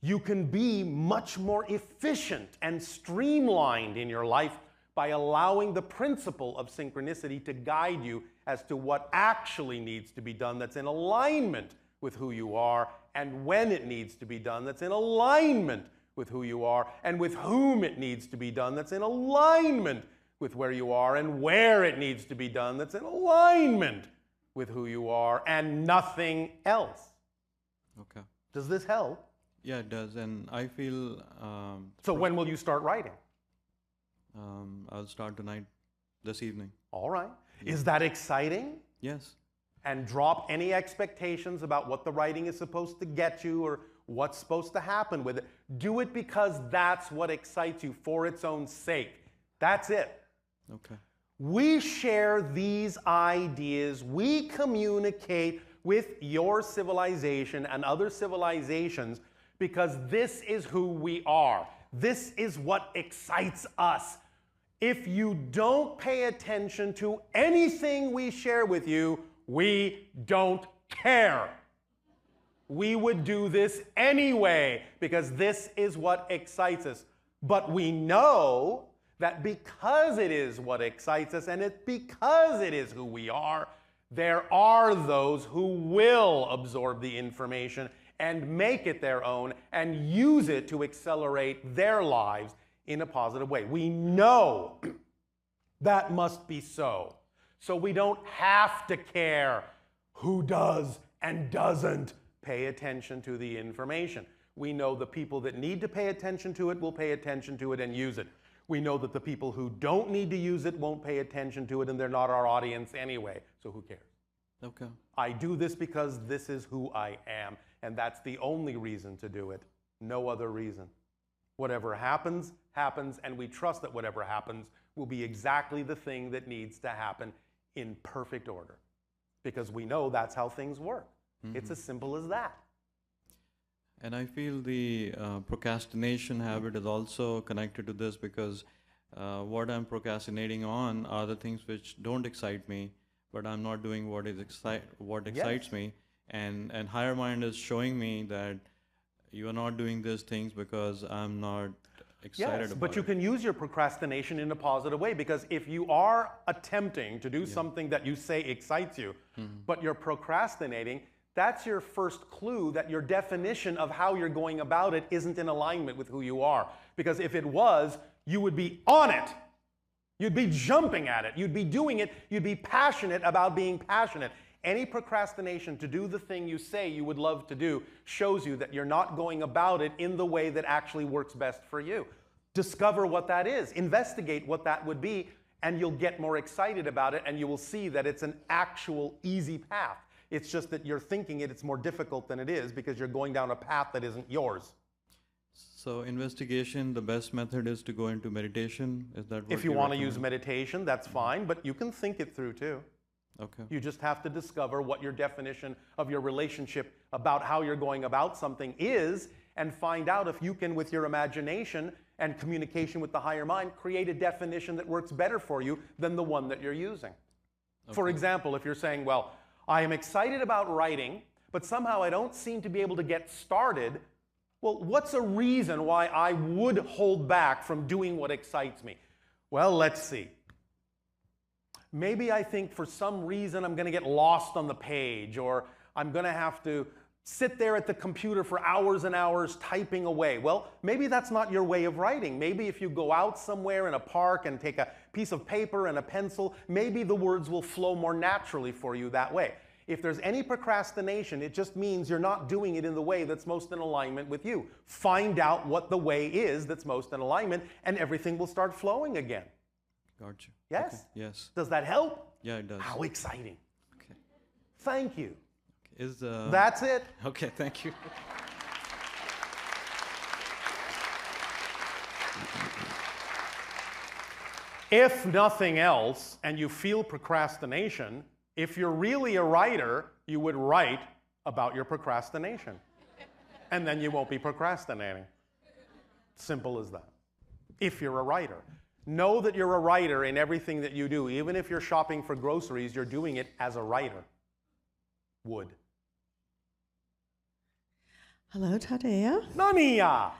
You can be much more efficient and streamlined in your life by allowing the principle of synchronicity to guide you as to what actually needs to be done that's in alignment with who you are, and when it needs to be done that's in alignment with who you are, and with whom it needs to be done that's in alignment with where you are, and where it needs to be done that's in alignment with who you are, and nothing else. Okay. Does this help? Yeah, it does. And I feel... so when will you start writing? I'll start tonight, this evening. All right. Yeah. Is that exciting? Yes. And drop any expectations about what the writing is supposed to get you or what's supposed to happen with it. Do it because that's what excites you, for its own sake. That's it. Okay. We share these ideas. We communicate with your civilization and other civilizations because this is who we are. This is what excites us. If you don't pay attention to anything we share with you, we don't care. We would do this anyway because this is what excites us. But we know that because it is what excites us and it's because it is who we are, there are those who will absorb the information and make it their own and use it to accelerate their lives in a positive way. We know that must be so. So we don't have to care who does and doesn't pay attention to the information. We know the people that need to pay attention to it will pay attention to it and use it. We know that the people who don't need to use it won't pay attention to it, and they're not our audience anyway, so who cares? Okay. I do this because this is who I am, and that's the only reason to do it. No other reason. Whatever happens, happens, and we trust that whatever happens will be exactly the thing that needs to happen in perfect order. Because we know that's how things work. It's as simple as that. And I feel the procrastination habit is also connected to this, because what I'm procrastinating on are the things which don't excite me, but I'm not doing what excites me. And higher mind is showing me that you are not doing these things because I'm not excited about it. But you can use your procrastination in a positive way, because if you are attempting to do something that you say excites you, but you're procrastinating, that's your first clue that your definition of how you're going about it isn't in alignment with who you are. Because if it was, you would be on it. You'd be jumping at it. You'd be doing it. You'd be passionate about being passionate. Any procrastination to do the thing you say you would love to do shows you that you're not going about it in the way that actually works best for you. Discover what that is. Investigate what that would be, and you'll get more excited about it, and you will see that it's an actual easy path. It's just that you're thinking it's more difficult than it is because you're going down a path that isn't yours. So investigation, the best method is to go into meditation? Is that what If you want to use meditation, that's fine, but you can think it through too. Okay. You just have to discover what your definition of your relationship about how you're going about something is, and find out if you can, with your imagination and communication with the higher mind, create a definition that works better for you than the one that you're using. Okay. For example, if you're saying, well, I am excited about writing, but somehow I don't seem to be able to get started. Well, what's a reason why I would hold back from doing what excites me? Well, let's see. Maybe I think for some reason I'm going to get lost on the page, or I'm going to have to sit there at the computer for hours and hours typing away. Well, maybe that's not your way of writing. Maybe if you go out somewhere in a park and take a piece of paper and a pencil, maybe the words will flow more naturally for you that way. If there's any procrastination, it just means you're not doing it in the way that's most in alignment with you. Find out what the way is that's most in alignment, and everything will start flowing again. Gotcha. Yes? Okay. Yes. Does that help? Yeah, it does. How exciting. Okay. Thank you. That's it. Okay, thank you. If nothing else, and you feel procrastination, if you're really a writer, you would write about your procrastination. And then you won't be procrastinating. Simple as that. If you're a writer. Know that you're a writer in everything that you do. Even if you're shopping for groceries, you're doing it as a writer would. Hello, Tadea. Nania!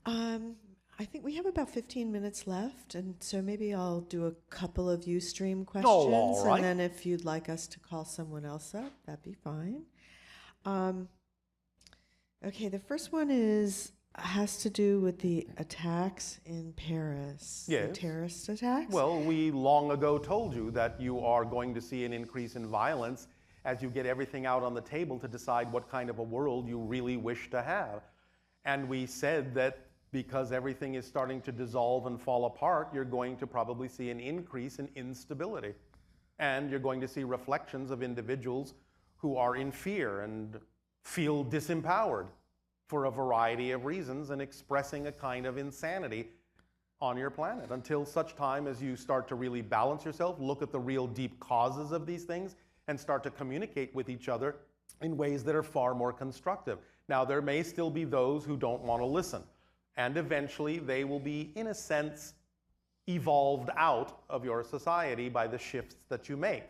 I think we have about 15 minutes left, and so maybe I'll do a couple of Ustream questions, all right. and then if you'd like us to call someone else up, that'd be fine. Okay, the first one has to do with the attacks in Paris. Yes. The terrorist attacks. Well, we long ago told you that you are going to see an increase in violence as you get everything out on the table to decide what kind of a world you really wish to have. And we said that because everything is starting to dissolve and fall apart, you're going to probably see an increase in instability. And you're going to see reflections of individuals who are in fear and feel disempowered for a variety of reasons, and expressing a kind of insanity on your planet until such time as you start to really balance yourself, look at the real deep causes of these things, and start to communicate with each other in ways that are far more constructive. Now, there may still be those who don't want to listen, and eventually they will be, in a sense, evolved out of your society by the shifts that you make.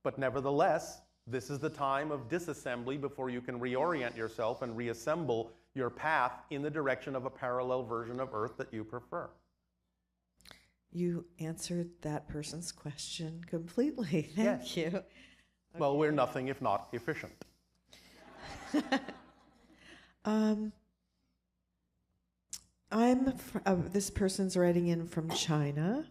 But nevertheless, this is the time of disassembly before you can reorient yourself and reassemble your path in the direction of a parallel version of Earth that you prefer. You answered that person's question completely. Thank you. Okay. Well, we're nothing if not efficient. This person's writing in from China.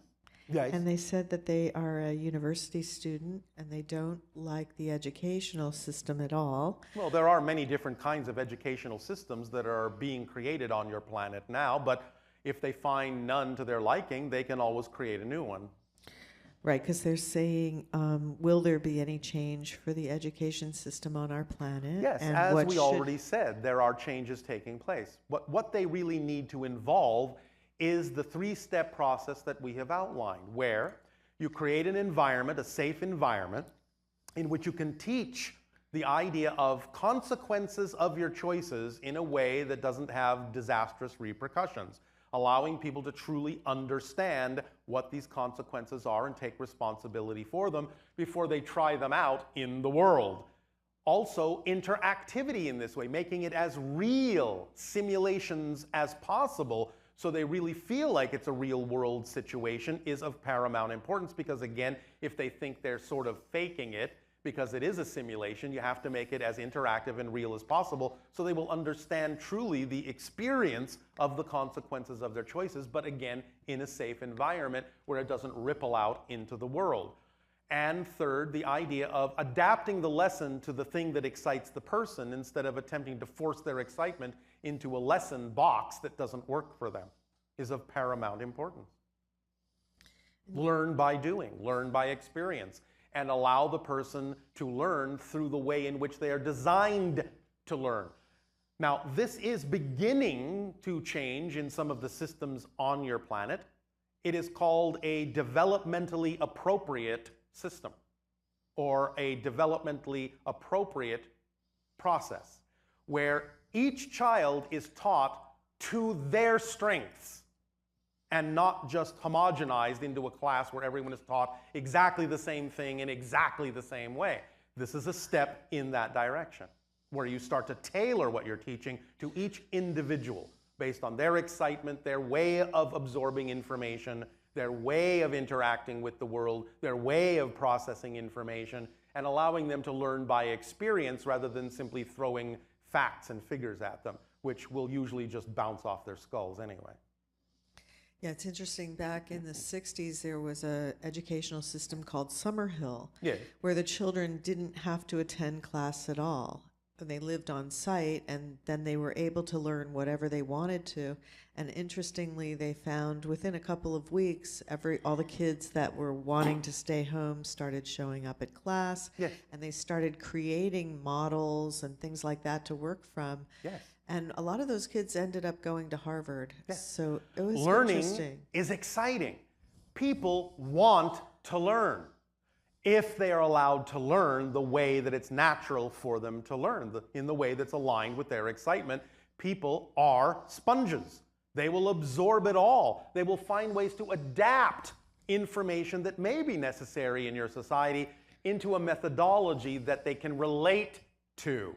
Yes. And they said that they are a university student and they don't like the educational system at all. Well, there are many different kinds of educational systems that are being created on your planet now, but If they find none to their liking, they can always create a new one. Right, because they're saying, will there be any change for the education system on our planet? Yes, and as what we should- already said, there are changes taking place. What they really need to involve is the three-step process that we have outlined, where you create an environment, a safe environment, in which you can teach the idea of consequences of your choices in a way that doesn't have disastrous repercussions, allowing people to truly understand what these consequences are and take responsibility for them before they try them out in the world. Also, interactivity in this way, making it as real simulations as possible so they really feel like it's a real world situation, is of paramount importance, because again, if they think they're sort of faking it because it is a simulation, you have to make it as interactive and real as possible so they will understand truly the experience of the consequences of their choices, but again, in a safe environment where it doesn't ripple out into the world. And third, the idea of adapting the lesson to the thing that excites the person instead of attempting to force their excitement into a lesson box that doesn't work for them is of paramount importance. Learn by doing, learn by experience, and allow the person to learn through the way in which they are designed to learn. Now, this is beginning to change in some of the systems on your planet. It is called a developmentally appropriate system, or a developmentally appropriate process, where each child is taught to their strengths and not just homogenized into a class where everyone is taught exactly the same thing in exactly the same way. This is a step in that direction, where you start to tailor what you're teaching to each individual based on their excitement, their way of absorbing information, their way of interacting with the world, their way of processing information, and allowing them to learn by experience rather than simply throwing facts and figures at them, which will usually just bounce off their skulls anyway. Yeah, it's interesting. Back in the 60s, there was an educational system called Summerhill, Yeah. where the children didn't have to attend class at all. And they lived on site, and then they were able to learn whatever they wanted to. And interestingly, they found within a couple of weeks, all the kids that were wanting to stay home started showing up at class. Yes. And they started creating models and things like that to work from. Yes. And a lot of those kids ended up going to Harvard. Yes. So it was Learning interesting. is exciting. People want to learn if they are allowed to learn the way that it's natural for them to learn, in the way that's aligned with their excitement. People are sponges. They will absorb it all. They will find ways to adapt information that may be necessary in your society into a methodology that they can relate to.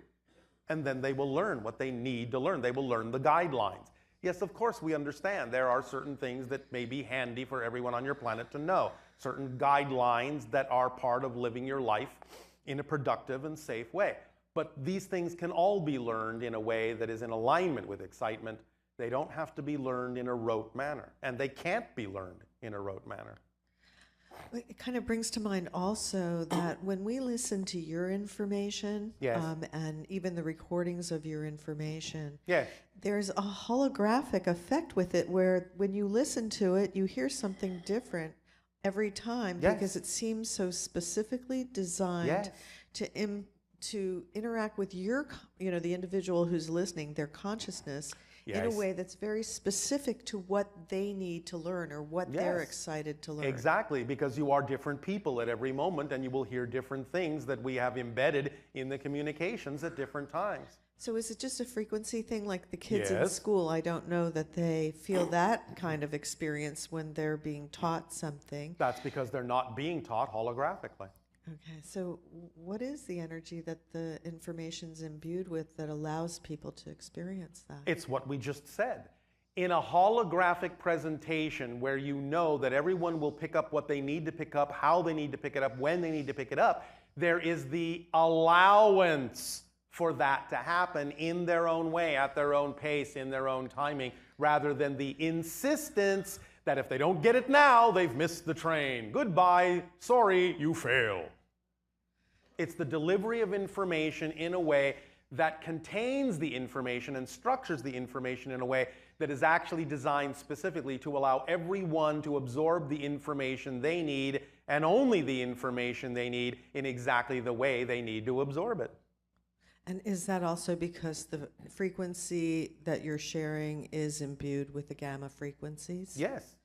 And then they will learn what they need to learn. They will learn the guidelines. Yes, of course, we understand there are certain things that may be handy for everyone on your planet to know, certain guidelines that are part of living your life in a productive and safe way. But these things can all be learned in a way that is in alignment with excitement. They don't have to be learned in a rote manner, and they can't be learned in a rote manner. It kind of brings to mind also that when we listen to your information, Yes. And even the recordings of your information, Yes. there's a holographic effect with it where when you listen to it, you hear something different every time Yes. because it seems so specifically designed Yes. to interact with the individual who's listening, their consciousness, in Yes. a way that's very specific to what they need to learn or what they're Yes. excited to learn. Exactly, because you are different people at every moment, and you will hear different things that we have embedded in the communications at different times. So is it just a frequency thing, like the kids in Yes. school? I don't know that they feel that kind of experience when they're being taught something. That's because they're not being taught holographically. Okay, so what is the energy that the information's imbued with that allows people to experience that? It's what we just said. In a holographic presentation where you know that everyone will pick up what they need to pick up, how they need to pick it up, when they need to pick it up, there is the allowance for that to happen in their own way, at their own pace, in their own timing, rather than the insistence that if they don't get it now, they've missed the train. Goodbye, sorry, you fail. It's the delivery of information in a way that contains the information and structures the information in a way that is actually designed specifically to allow everyone to absorb the information they need, and only the information they need, in exactly the way they need to absorb it. And is that also because the frequency that you're sharing is imbued with the gamma frequencies? Yes.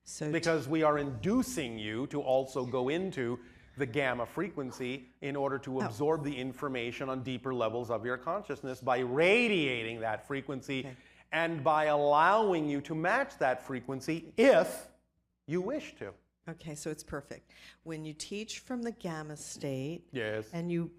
So because we are inducing you to also go into the gamma frequency in order to absorb the information on deeper levels of your consciousness by radiating that frequency and by allowing you to match that frequency if you wish to. Okay, so it's perfect. When you teach from the gamma state, yes, and you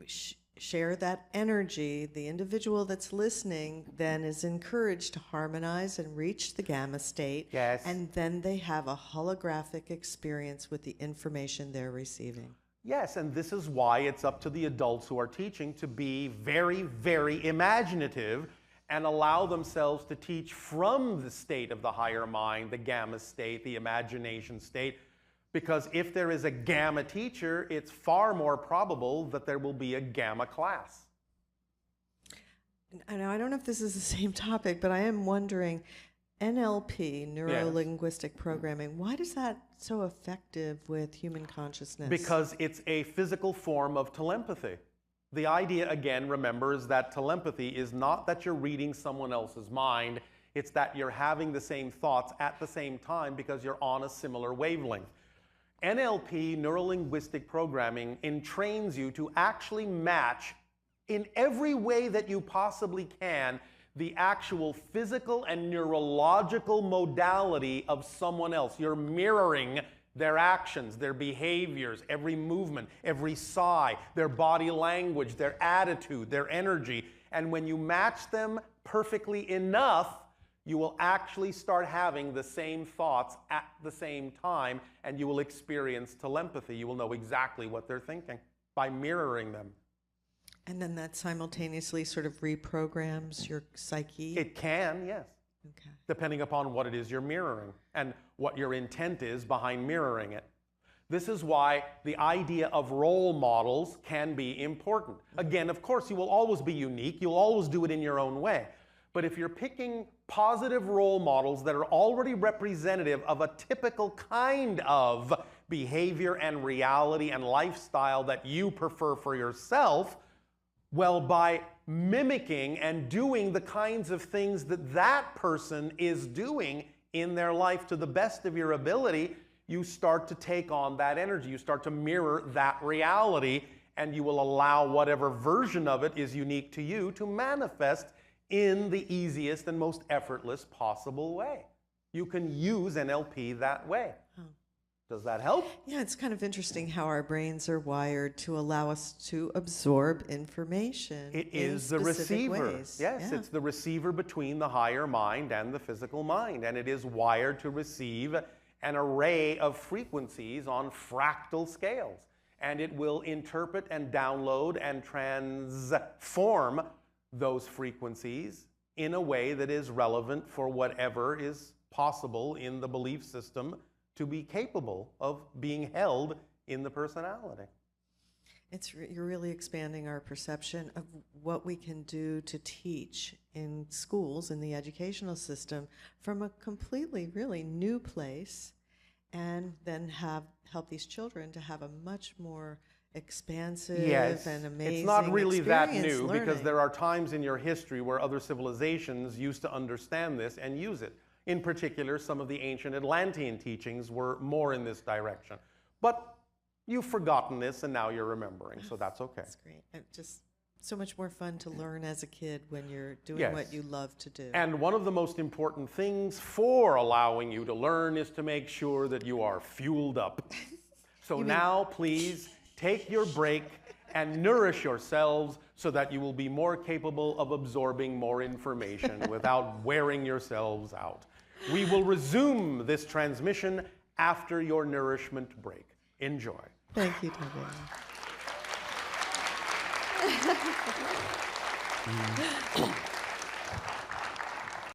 share that energy, the individual that's listening then is encouraged to harmonize and reach the gamma state. Yes. And then they have a holographic experience with the information they're receiving. Yes, and this is why it's up to the adults who are teaching to be very, very imaginative and allow themselves to teach from the state of the higher mind, the gamma state, the imagination state. Because if there is a gamma teacher, it's far more probable that there will be a gamma class. And I don't know if this is the same topic, but I am wondering, NLP, neuro-linguistic programming, why is that so effective with human consciousness? Because it's a physical form of telepathy. The idea, again, remember, is that telepathy is not that you're reading someone else's mind, it's that you're having the same thoughts at the same time because you're on a similar wavelength. NLP, neuro-linguistic programming, entrains you to actually match in every way that you possibly can the actual physical and neurological modality of someone else. You're mirroring their actions, their behaviors, every movement, every sigh, their body language, their attitude, their energy. And when you match them perfectly enough, you will actually start having the same thoughts at the same time, and you will experience telepathy. You will know exactly what they're thinking by mirroring them. And then that simultaneously sort of reprograms your psyche? It can, yes. Okay. Depending upon what it is you're mirroring and what your intent is behind mirroring it. This is why the idea of role models can be important. Again, of course, you will always be unique. You'll always do it in your own way. But if you're picking positive role models that are already representative of a typical kind of behavior and reality and lifestyle that you prefer for yourself, well, by mimicking and doing the kinds of things that that person is doing in their life to the best of your ability, you start to take on that energy. You start to mirror that reality, and you will allow whatever version of it is unique to you to manifest in the easiest and most effortless possible way. You can use NLP that way. Oh. Does that help? Yeah, it's kind of interesting how our brains are wired to allow us to absorb information. It is the receiver. Ways. Yes, Yeah. it's the receiver between the higher mind and the physical mind, and it is wired to receive an array of frequencies on fractal scales, and it will interpret and download and transform those frequencies in a way that is relevant for whatever is possible in the belief system to be capable of being held in the personality. You're really expanding our perception of what we can do to teach in schools, in the educational system, from a completely, really new place, and then help these children to have a much more expansive and amazing it's not really that new learning. because there are times in your history where other civilizations used to understand this and use it. In particular, some of the ancient Atlantean teachings were more in this direction. But you've forgotten this and now you're remembering, so that's okay. That's great. It's just so much more fun to learn as a kid when you're doing what you love to do. And one of the most important things for allowing you to learn is to make sure that you are fueled up. So now, please, take your break and nourish yourselves so that you will be more capable of absorbing more information without wearing yourselves out. We will resume this transmission after your nourishment break. Enjoy. Thank you, David.